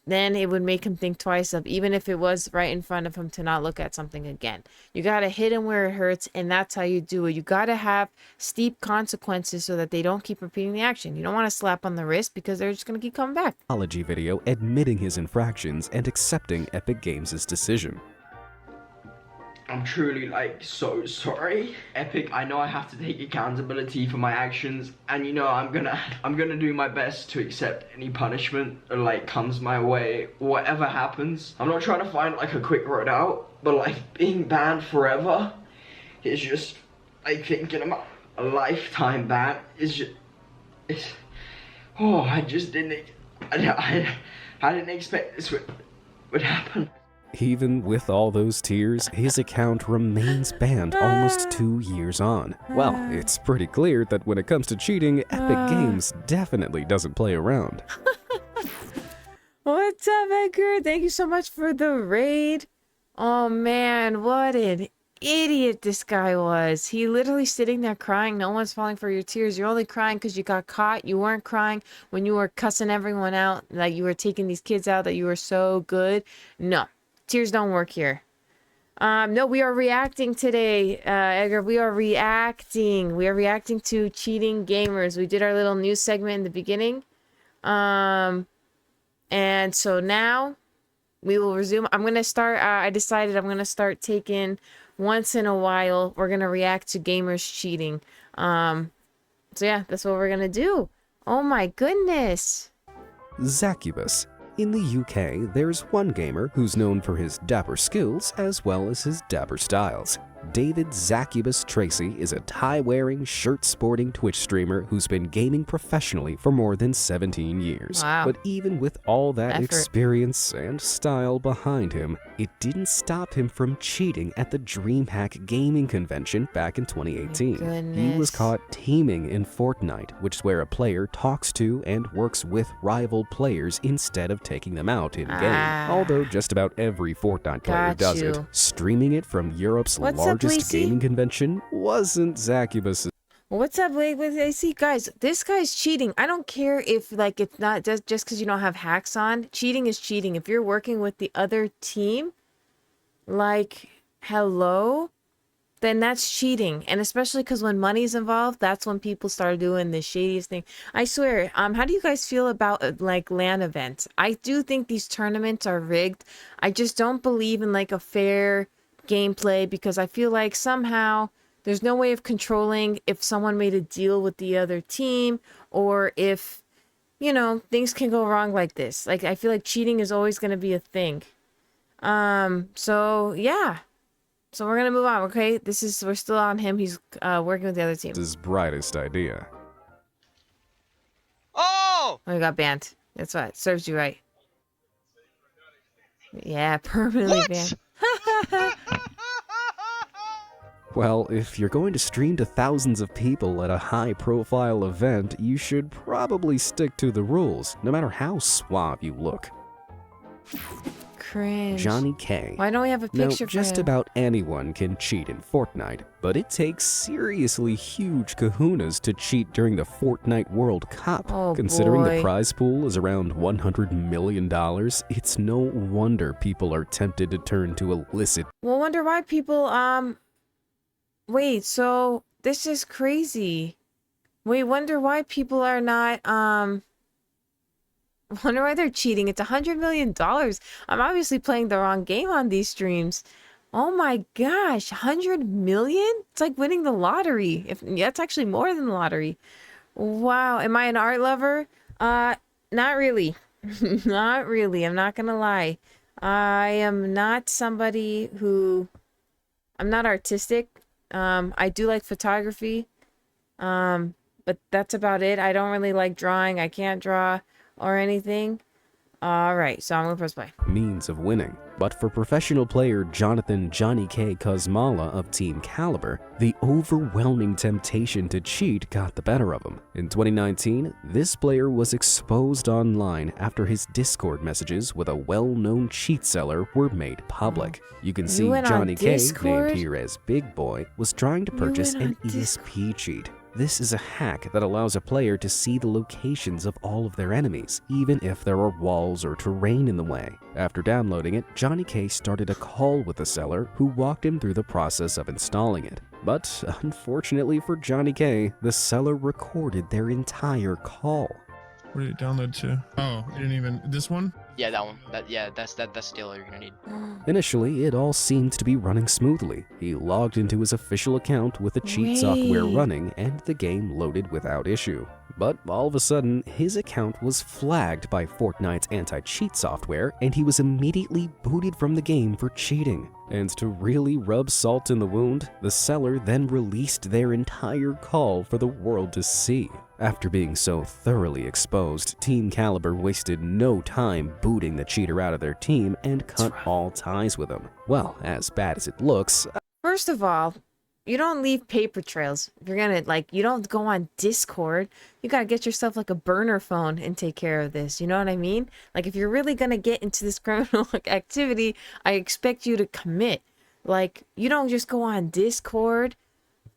then it would make him think twice of, even if it was right in front of him, to not look at something again. You got to hit him where it hurts, and that's how you do it. You got to have steep consequences so that they don't keep repeating the action. You don't want to slap on the wrist because they're just going to keep coming back. Apology video admitting his infractions and accepting Epic Games' decision. I'm truly, like, so sorry. Epic, I know I have to take accountability for my actions, and you know I'm gonna do my best to accept any punishment that, like, comes my way, whatever happens. I'm not trying to find, like, a quick road out, but, like, being banned forever is just, like, thinking about a lifetime ban is just, I just didn't, I didn't expect this would happen. Even with all those tears, his account remains banned almost 2 years on. Well, it's pretty clear that when it comes to cheating, Epic Games definitely doesn't play around. What's up, Edgar? Thank you so much for the raid. Oh man, what an idiot this guy was. He literally sitting there crying. No one's falling for your tears. You're only crying because you got caught. You weren't crying when you were cussing everyone out, like you were taking these kids out, that you were so good. No. Tears don't work here. No, we are reacting today, Edgar. We are reacting. We are reacting to cheating gamers. We did our little news segment in the beginning. And so now we will resume. I'm going to start, I decided I'm going to start taking once in a while. We're going to react to gamers cheating. So yeah, that's what we're going to do. Oh my goodness. Zacubus. In the UK, there's one gamer who's known for his dapper skills as well as his dapper styles. David Zacubus Tracy is a tie-wearing, shirt-sporting Twitch streamer who's been gaming professionally for more than 17 years. Wow. But even with all that Effort. experience and style behind him, it didn't stop him from cheating at the DreamHack Gaming Convention back in 2018. He was caught teaming in Fortnite, which is where a player talks to and works with rival players instead of taking them out in-game. Although just about every Fortnite player does it. Streaming it from Europe's largest gaming convention wasn't Zacubus. What's up, wait, see, guys, this guy's cheating. I don't care if, like, it's not just because you don't have hacks on. Cheating is cheating. If you're working with the other team, like, hello, then that's cheating. And especially because when money's involved, that's when people start doing the shadiest thing. I swear, how do you guys feel about, like, LAN events? I do think these tournaments are rigged. I just don't believe in, like, a fair gameplay, because I feel like somehow there's no way of controlling if someone made a deal with the other team, or if, you know, things can go wrong like this. Like, I feel like cheating is always going to be a thing. So yeah, so we're gonna move on. Okay, we're still on him. He's working with the other team. His brightest idea. Oh! He got banned. That's right. Serves you right. Yeah, permanently banned. Well, if you're going to stream to thousands of people at a high-profile event, you should probably stick to the rules, no matter how suave you look. Cringe. Johnny K. Why don't we have a picture for just him? about anyone can cheat in Fortnite, but it takes seriously huge kahunas to cheat during the Fortnite World Cup. Oh, Considering boy. the prize pool is around $100 million, it's no wonder people are tempted to turn to illicit. Well, wonder why people, wait, so this is crazy. Wait, wonder why people are not, wonder why they're cheating. It's $100 million. I'm obviously playing the wrong game on these streams. Oh my gosh, 100 million? It's like winning the lottery. That's actually more than the lottery. Wow, am I an art lover? Not really. Not really, I'm not gonna lie. I am not somebody who, I'm not artistic. I do like photography, but that's about it. I don't really like drawing. I can't draw or anything. All right, so I'm gonna press play. Means of winning. But for professional player Jonathan Johnny K. Kosmala of Team Caliber, the overwhelming temptation to cheat got the better of him. In 2019, this player was exposed online after his Discord messages with a well-known cheat seller were made public. You can see went on Johnny K, Discord? named here as Big Boy, was trying to purchase an ESP cheat. This is a hack that allows a player to see the locations of all of their enemies, even if there are walls or terrain in the way. After downloading it, Johnny K started a call with the seller who walked him through the process of installing it. But unfortunately for Johnny K, the seller recorded their entire call. Where did it download to? Oh, it didn't even. This one? Yeah, that one. That's the deal you're gonna need. Initially, it all seemed to be running smoothly. He logged into his official account with the cheat software running, and the game loaded without issue. But all of a sudden, his account was flagged by Fortnite's anti-cheat software, and he was immediately booted from the game for cheating. And to really rub salt in the wound, the seller then released their entire call for the world to see. After being so thoroughly exposed, Team Caliber wasted no time booting the cheater out of their team and cut all ties with him. Well, as bad as it looks, First of all, you don't leave paper trails. If you're gonna, you don't go on Discord. You gotta get yourself like a burner phone and take care of this. You know what I mean? Like, if you're really gonna get into this criminal activity, I expect you to commit. Like, you don't just go on Discord.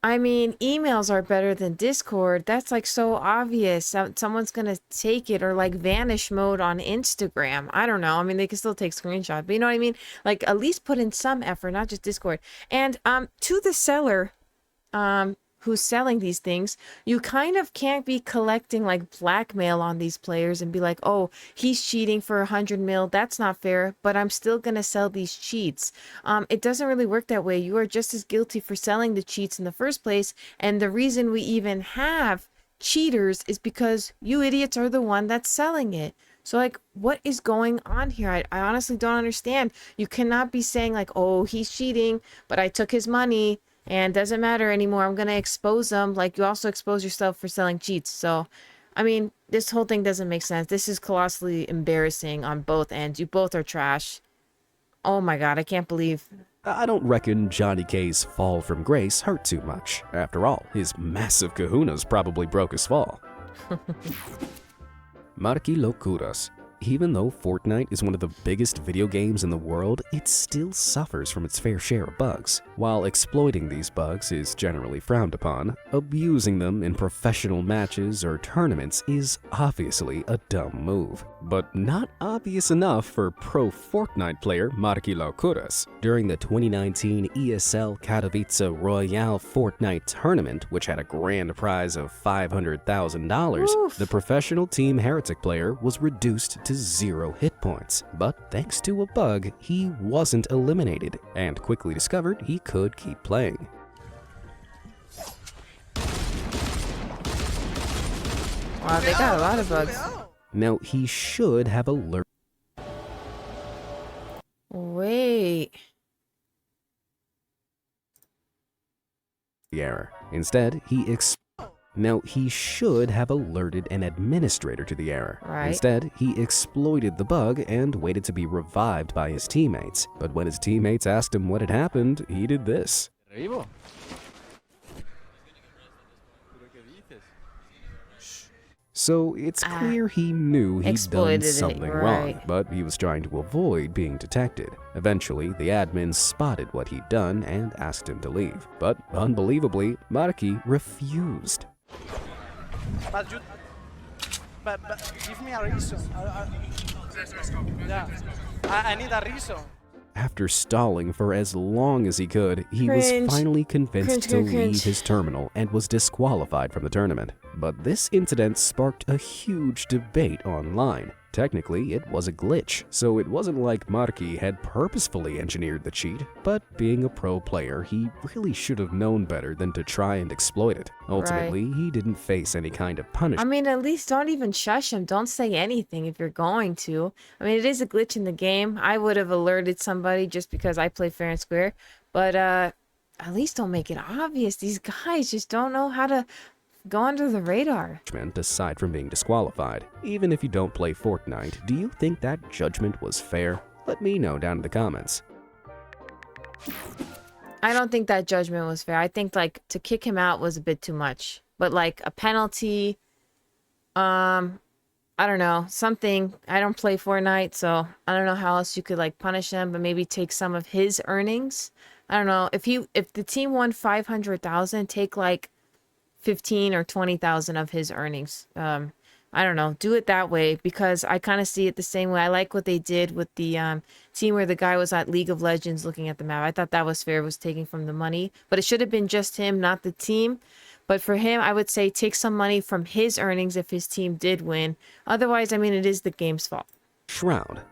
I mean, emails are better than Discord. That's like so obvious. Someone's gonna take it, or like vanish mode on Instagram. I don't know. I mean, they can still take screenshots, but you know what I mean? Like, at least put in some effort, not just Discord. And to the seller, who's selling these things, you kind of can't be collecting like blackmail on these players and be like, oh, he's cheating for 100 mil. That's not fair, but I'm still gonna sell these cheats. It doesn't really work that way. You are just as guilty for selling the cheats in the first place. And the reason we even have cheaters is because you idiots are the one that's selling it. So, like, what is going on here? I honestly don't understand. You cannot be saying like, oh, he's cheating, but I took his money and doesn't matter anymore. I'm gonna expose them. Like, you also expose yourself for selling cheats. So, I mean, this whole thing doesn't make sense. This is colossally embarrassing on both ends. You both are trash. Oh my god, I can't believe. I don't reckon Johnny K's fall from grace hurt too much. After all, his massive kahunas probably broke his fall. Marky Locuras. Even though Fortnite is one of the biggest video games in the world, it still suffers from its fair share of bugs. While exploiting these bugs is generally frowned upon, abusing them in professional matches or tournaments is obviously a dumb move. But not obvious enough for pro Fortnite player Marky Locuras. During the 2019 ESL Katowice Royale Fortnite tournament, which had a grand prize of $500,000, the professional Team Heretic player was reduced to 0 hit points, but thanks to a bug, he wasn't eliminated, and quickly discovered he could keep playing. Wow, they got a lot of bugs. Now, he should have alerted Wait. the error. Instead, he should have alerted an administrator to the error. Right. Instead, he exploited the bug and waited to be revived by his teammates. But when his teammates asked him what had happened, he did this. So it's clear he knew he'd done Exploited it, something right. wrong, but he was trying to avoid being detected. Eventually, the admin spotted what he'd done and asked him to leave. But unbelievably, Marky refused. But give me a reason. I need a reason. After stalling for as long as he could, he was finally convinced to leave his terminal and was disqualified from the tournament. But this incident sparked a huge debate online. Technically, it was a glitch, so it wasn't like Marky had purposefully engineered the cheat, but being a pro player, he really should have known better than to try and exploit it. Ultimately, he didn't face any kind of punishment. I mean, at least don't even shush him. Don't say anything if you're going to. I mean, it is a glitch in the game. I would have alerted somebody just because I play fair and square. But at least don't make it obvious. These guys just don't know how to go under the radar. Aside from being disqualified. Even if you don't play Fortnite, do you think that judgment was fair? Let me know down in the comments. I don't think that judgment was fair. I think, like, to kick him out was a bit too much. But, like, a penalty, I don't know, something. I don't play Fortnite, so I don't know how else you could, like, punish him, but maybe take some of his earnings. I don't know. If the team won 500,000, take, like, 15 or 20,000 of his earnings. I don't know, do it that way, because I kind of see it the same way. I like what they did with the team where the guy was at League of Legends looking at the map. I thought that was fair, was taking from the money, but it should have been just him, not the team. But for him, I would say take some money from his earnings if his team did win. Otherwise, I mean, it is the game's fault. Shroud.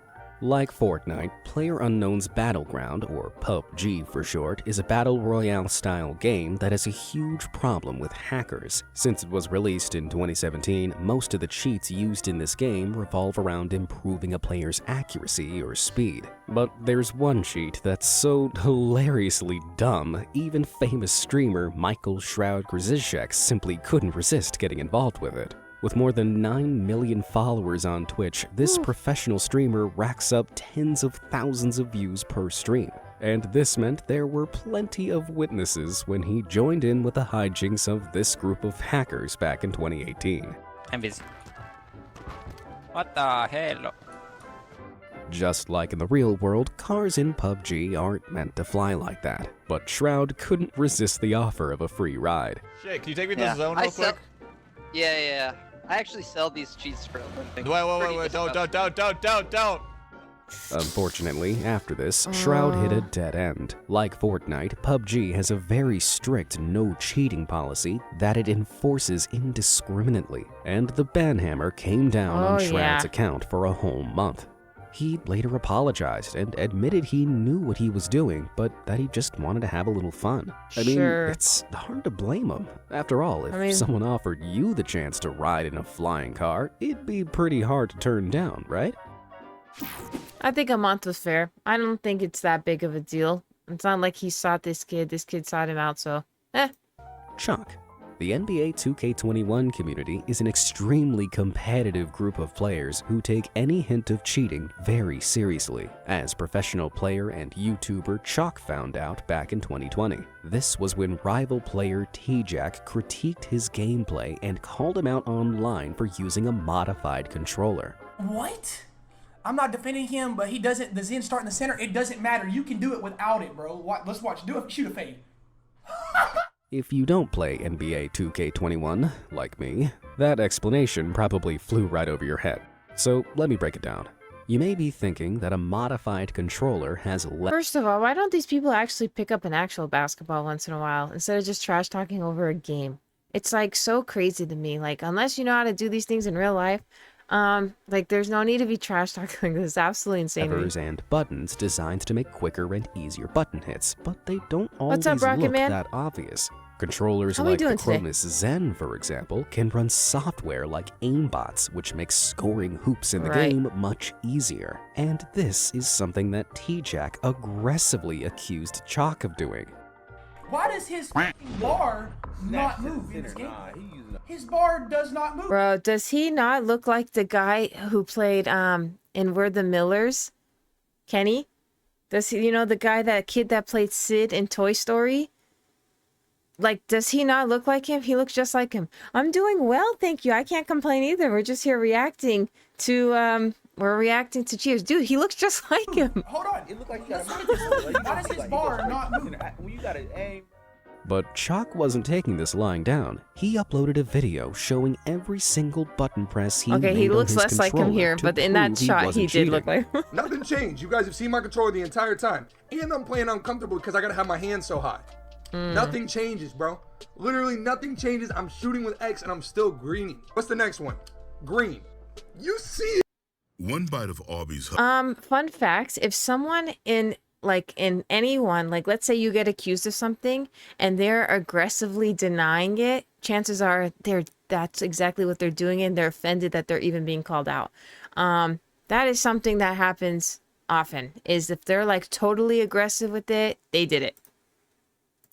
Like Fortnite, PlayerUnknown's Battleground, or PUBG for short, is a battle royale style game that has a huge problem with hackers. Since it was released in 2017, most of the cheats used in this game revolve around improving a player's accuracy or speed. But there's one cheat that's so hilariously dumb, even famous streamer Michael Shroud Grzeszek simply couldn't resist getting involved with it. With more than 9 million followers on Twitch, this professional streamer racks up tens of thousands of views per stream. And this meant there were plenty of witnesses when he joined in with the hijinks of this group of hackers back in 2018. I'm busy. What the hell? Just like in the real world, cars in PUBG aren't meant to fly like that. But Shroud couldn't resist the offer of a free ride. Shit, can you take me to the zone real quick? Yeah. I actually sell these cheats for a living. Wait, don't. Unfortunately, after this, Shroud hit a dead end. Like Fortnite, PUBG has a very strict no cheating policy that it enforces indiscriminately, and the ban hammer came down on Shroud's account for a whole month. He later apologized and admitted he knew what he was doing, but that he just wanted to have a little fun. I mean, it's hard to blame him. After all, if someone offered you the chance to ride in a flying car, it'd be pretty hard to turn down, right? I think a month was fair. I don't think it's that big of a deal. It's not like he sought this kid sought him out, so Chuck. The NBA 2K21 community is an extremely competitive group of players who take any hint of cheating very seriously, as professional player and YouTuber Chalk found out back in 2020. This was when rival player T-Jack critiqued his gameplay and called him out online for using a modified controller. What? I'm not defending him, but the Zen start in the center, it doesn't matter. You can do it without it, bro. Let's watch. Shoot a fade. If you don't play NBA 2K21, like me, that explanation probably flew right over your head. So let me break it down. You may be thinking that a modified controller has less... First of all, why don't these people actually pick up an actual basketball once in a while instead of just trash talking over a game? It's like so crazy to me. Like, unless you know how to do these things in real life, like there's no need to be trash talking. This is absolutely insane. Levers and buttons designed to make quicker and easier button hits, but they don't What's always up, Rocket look Man? that obvious. Controllers How we like the doing today? Cronus Zen, for example, can run software like aimbots, which makes scoring hoops in the game much easier. And this is something that T-Jack aggressively accused Chalk of doing. Why does his bar not move in this game? His bar does not move. Bro, does he not look like the guy who played in We're the Millers? Kenny? Does he, you know, that kid that played Sid in Toy Story? Like, does he not look like him? He looks just like him. I'm doing well, thank you. I can't complain either. We're just here reacting to Cheers. Dude, he looks just like him. Hold on. It looks like you got Why does his bar not move? When you gotta aim. But Chalk wasn't taking this lying down. He uploaded a video showing every single button press he made he on looks his less like him controller here, to but in that prove shot, he wasn't did look cheating. like Nothing changed. You guys have seen my controller the entire time. And I'm playing uncomfortable because I gotta have my hands so high. Nothing changes, bro. Literally nothing changes. I'm shooting with X and I'm still greening. What's the next one? Green. You see it. One bite of Arby's. Fun facts, if someone in anyone, like let's say you get accused of something and they're aggressively denying it, chances are that's exactly what they're doing and they're offended that they're even being called out. That is something that happens often, is if they're like totally aggressive with it, they did it.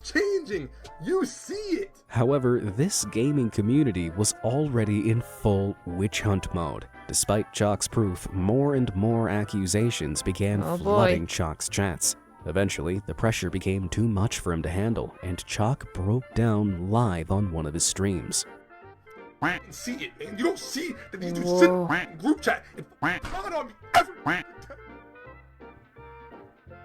Changing. You see it. However, this gaming community was already in full witch hunt mode. Despite Chalk's proof, more and more accusations began flooding Chalk's chats. Eventually, the pressure became too much for him to handle, and Chalk broke down live on one of his streams. See it, man. You don't see that these dudes sit in group chat and on me every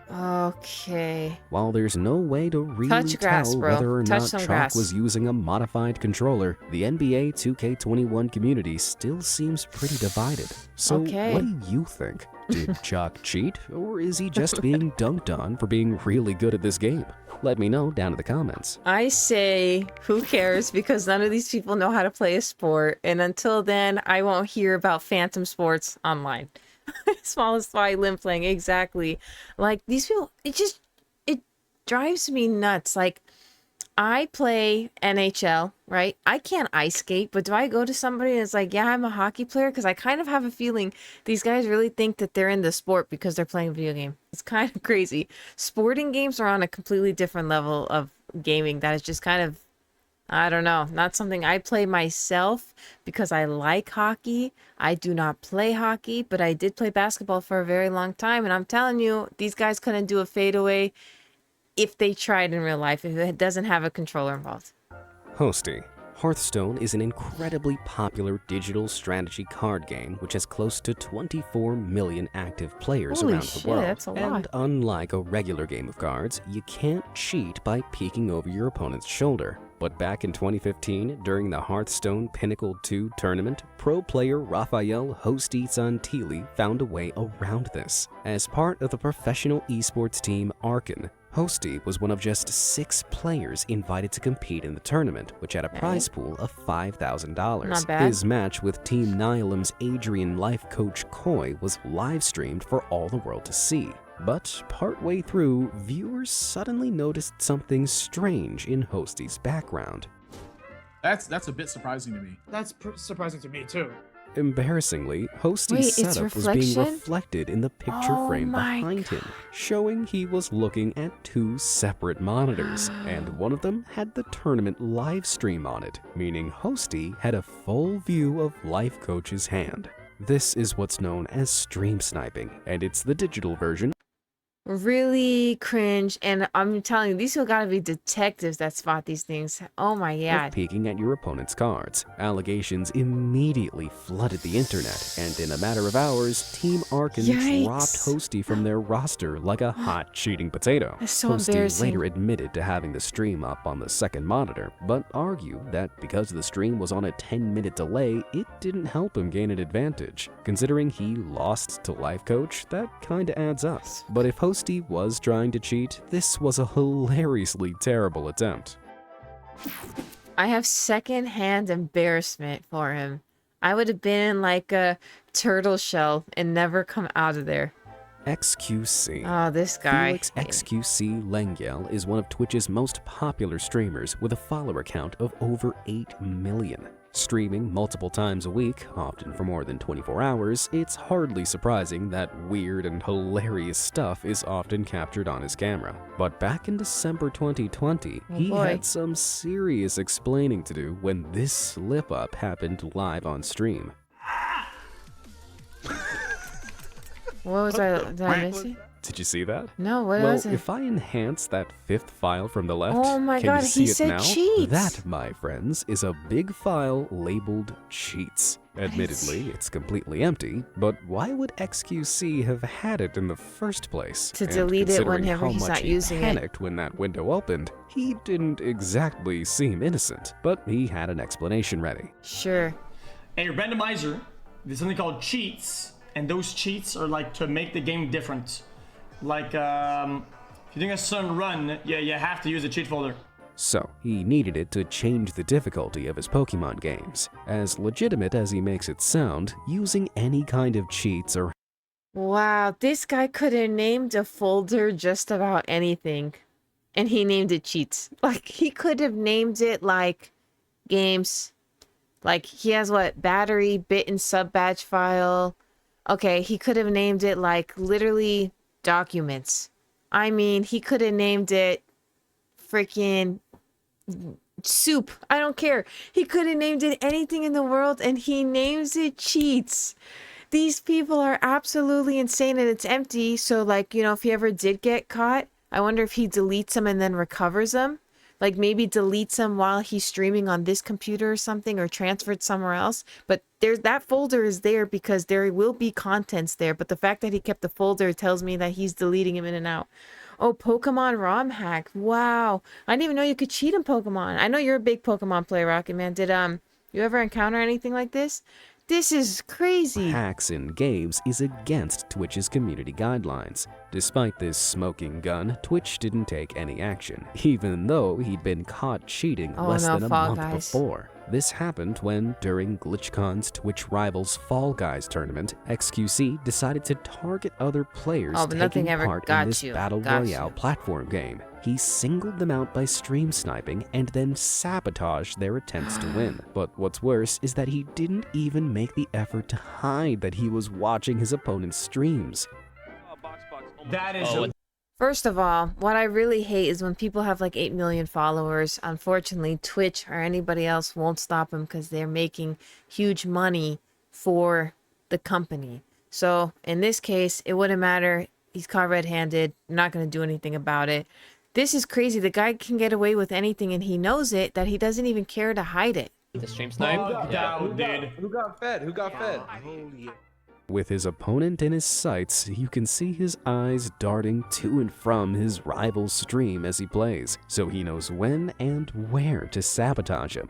time. Okay. While there's no way to really Touch grass, tell bro. whether or Touch not some Chalk grass. was using a modified controller, the NBA 2K21 community still seems pretty divided. So Okay. what do you think? Did Chalk cheat, or is he just being dunked on for being really good at this game? Let me know down in the comments. I say, who cares? Because none of these people know how to play a sport. And until then, I won't hear about Phantom Sports online. Smallest violin playing, exactly. Like, these people, it drives me nuts. Like, I play NHL, right? I can't ice skate, but do I go to somebody and it's like, yeah, I'm a hockey player? Because I kind of have a feeling these guys really think that they're in the sport because they're playing a video game. It's kind of crazy. Sporting games are on a completely different level of gaming that is just kind of, I don't know, not something I play myself because I like hockey. I do not play hockey, but I did play basketball for a very long time. And I'm telling you, these guys couldn't do a fadeaway if they tried in real life, if it doesn't have a controller involved. Hosty. Hearthstone is an incredibly popular digital strategy card game which has close to 24 million active players Holy around shit, the world. that's a lot. And unlike a regular game of cards, you can't cheat by peeking over your opponent's shoulder. But back in 2015, during the Hearthstone Pinnacle 2 tournament, pro player Rafael Hosty Santilli found a way around this. As part of the professional esports team Arkan, Hosty was one of just 6 players invited to compete in the tournament, which had a prize pool of $5,000. Not bad. His match with Team Nihilim's Adrian life coach Koi was live streamed for all the world to see. But partway through, viewers suddenly noticed something strange in Hosty's background. That's a bit surprising to me. That's surprising to me too. Embarrassingly, Hosty's Wait, it's setup was being reflection? reflected in the picture Oh frame my behind him, showing he was looking at 2 separate monitors, and one of them had the tournament live stream on it, meaning Hosty had a full view of life coach's hand. This is what's known as stream sniping, and it's the digital version. Really cringe, and I'm telling you, these people gotta be detectives that spot these things. Oh my god. Of peeking at your opponent's cards. Allegations immediately flooded the internet, and in a matter of hours, Team Arkan Yikes. dropped Hosty from their roster like a hot cheating potato. That's so Hosty embarrassing. later admitted to having the stream up on the second monitor, but argued that because the stream was on a 10-minute delay, it didn't help him gain an advantage. Considering he lost to Life Coach, that kinda adds up. But if Hosty was trying to cheat, this was a hilariously terrible attempt. I have secondhand embarrassment for him. I would have been in like a turtle shell and never come out of there. XQC. Oh, this guy. Felix XQC Lengyel is one of Twitch's most popular streamers with a follower count of over 8 million. Streaming multiple times a week, often for more than 24 hours, it's hardly surprising that weird and hilarious stuff is often captured on his camera. But back in December 2020, he boy. had some serious explaining to do when this slip-up happened live on stream. What was did I miss it? Did you see that? No, what well, was it? if I enhance that 5th file from the left, Oh my can god, you see he it said now? cheats. That, my friends, is a big file labeled cheats. Admittedly, it's completely empty, but why would XQC have had it in the first place? To And delete it considering whenever how he's much not he using it. panicked when that window opened, he didn't exactly seem innocent, but he had an explanation ready. Sure. And your randomizer, there's something called cheats, and those cheats are like to make the game different. Like, if you're doing a certain run, you have to use a cheat folder. So, he needed it to change the difficulty of his Pokemon games. As legitimate as he makes it sound, using any kind of cheats or Wow, this guy could have named a folder just about anything. And he named it cheats. Like, he could have named it, like, games. Like, he has, what, battery, bit, and sub-batch file. Okay, he could have named it, like, literally documents. I mean, he could have named it freaking soup. I don't care. He could have named it anything in the world, and he names it cheats. These people are absolutely insane, and it's empty. So, like, you know, if he ever did get caught, I wonder if he deletes them and then recovers them. Like, maybe deletes them while he's streaming on this computer or something, or transferred somewhere else. But there's that folder is there because there will be contents there. But the fact that he kept the folder tells me that he's deleting them in and out. Oh, Pokemon ROM hack. Wow. I didn't even know you could cheat in Pokemon. I know you're a big Pokemon player, Rocket Man. Did you ever encounter anything like this? This is crazy. Hacks in games is against Twitch's community guidelines. Despite this smoking gun, Twitch didn't take any action, even though he'd been caught cheating less than a month before. This happened when, during GlitchCon's Twitch Rivals Fall Guys tournament, XQC decided to target other players taking part in this Battle Royale platform game. He singled them out by stream sniping and then sabotaged their attempts to win. But what's worse is that he didn't even make the effort to hide that he was watching his opponent's streams. That is First of all, what I really hate is when people have like 8 million followers. Unfortunately, Twitch or anybody else won't stop them because they're making huge money for the company. So in this case, it wouldn't matter. He's caught red-handed. I'm not going to do anything about it. This is crazy. The guy can get away with anything and he knows it, that he doesn't even care to hide it. The stream snipe? Who got fed? Who got fed? With his opponent in his sights, you can see his eyes darting to and from his rival's stream as he plays, so he knows when and where to sabotage him.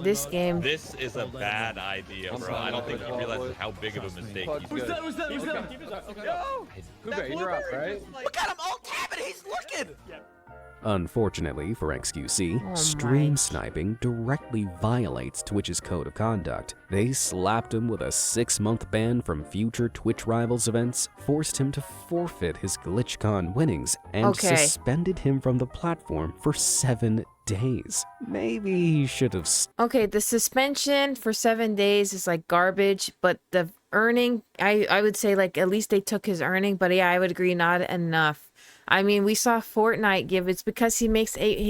This game. This is a bad idea, bro. I don't think he realizes how big of a mistake he's doing. Who's that? Yo! You're up, right? Look at him, all tabbing, he's looking! Unfortunately for XQC, stream sniping directly violates Twitch's code of conduct. They slapped him with a 6-month ban from future Twitch Rivals events, forced him to forfeit his GlitchCon winnings, and suspended him from the platform for 7 days. Maybe he should have... Okay, the suspension for 7 days is like garbage, but the earning, I would say like at least they took his earning, but yeah, I would agree not enough. I mean, we saw Fortnite give, it's because he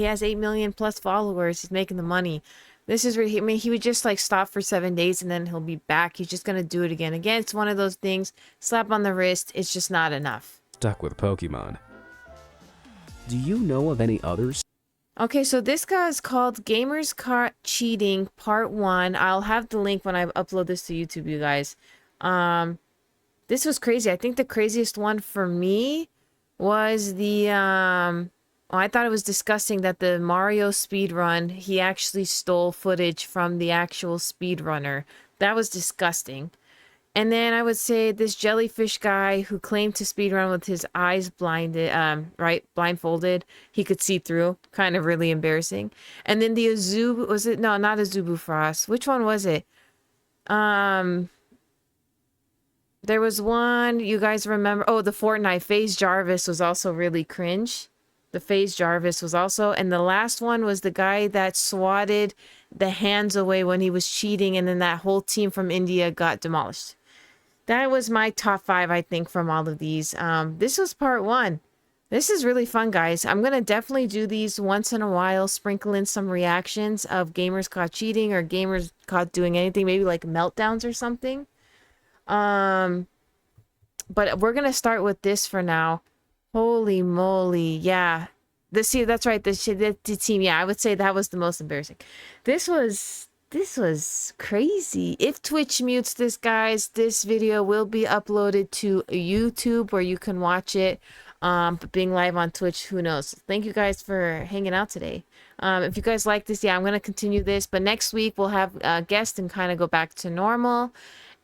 has 8 million plus followers. He's making the money. This is really, I mean, he would just like stop for 7 days and then he'll be back. He's just going to do it again. Again, it's one of those things, slap on the wrist. It's just not enough. Stuck with Pokemon. Do you know of any others? Okay, so this guy is called Gamers Caught Cheating Part 1. I'll have the link when I upload this to YouTube, you guys. This was crazy. I think the craziest one for me was the I thought it was disgusting that the Mario speedrun, he actually stole footage from the actual speedrunner. That was disgusting. And then I would say this jellyfish guy who claimed to speedrun with his eyes blinded, blindfolded. He could see through. Kind of really embarrassing. And then the Azubu, was it? No, not Azubu Frost. Which one was it? There was one, you guys remember, oh, the Fortnite, FaZe Jarvis was also really cringe. The FaZe Jarvis was also, and the last one was the guy that swatted the hands away when he was cheating, and then that whole team from India got demolished. That was my top 5, I think, from all of these. This was part 1. This is really fun, guys. I'm going to definitely do these once in a while, sprinkle in some reactions of gamers caught cheating or gamers caught doing anything, maybe like meltdowns or something. But we're gonna start with this for now. Holy moly, yeah. That's right, the team, yeah, I would say that was the most embarrassing. This was crazy. If Twitch mutes this, guys, this video will be uploaded to YouTube where you can watch it. But being live on Twitch, who knows? Thank you guys for hanging out today. If you guys like this, yeah, I'm gonna continue this, but next week we'll have a guest and kind of go back to normal.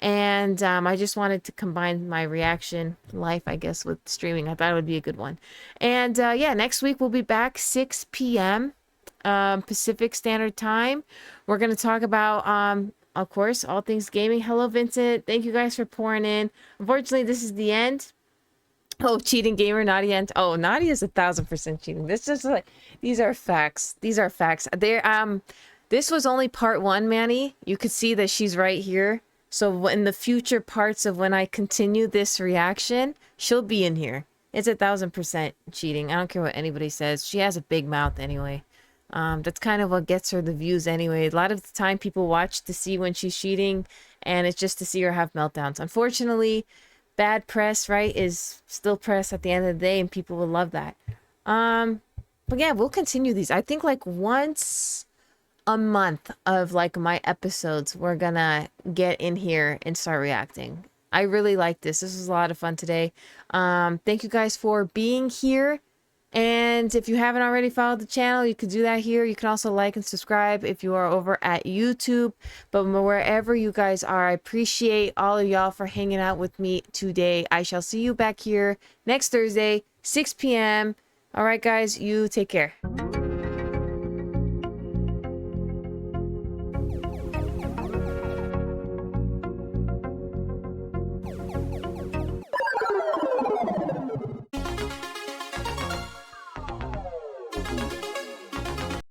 And I just wanted to combine my reaction life, I guess, with streaming. I thought it would be a good one. And yeah, next week we'll be back 6 p.m. Pacific Standard Time. We're going to talk about, of course, all things gaming. Hello, Vincent. Thank you guys for pouring in. Unfortunately, this is the end. Oh, cheating gamer, Nadia. Oh, Nadia is 1,000% cheating. This is like, these are facts. These are facts. This was only part 1, Manny. You could see that she's right here. So in the future parts of when I continue this reaction, she'll be in here. It's 1,000% cheating. I don't care what anybody says. She has a big mouth anyway. That's kind of what gets her the views anyway. A lot of the time people watch to see when she's cheating, and it's just to see her have meltdowns. Unfortunately, bad press, right, is still press at the end of the day, and people will love that. But yeah, we'll continue these. I think like once a month of like my episodes, we're gonna get in here and start reacting. I really like this. This was a lot of fun today. Thank you guys for being here. And if you haven't already followed the channel, you could do that here. You can also like and subscribe if you are over at YouTube. But wherever you guys are, I appreciate all of y'all for hanging out with me today. I shall see you back here next Thursday, 6 p.m. All right, guys, you take care. Thank you.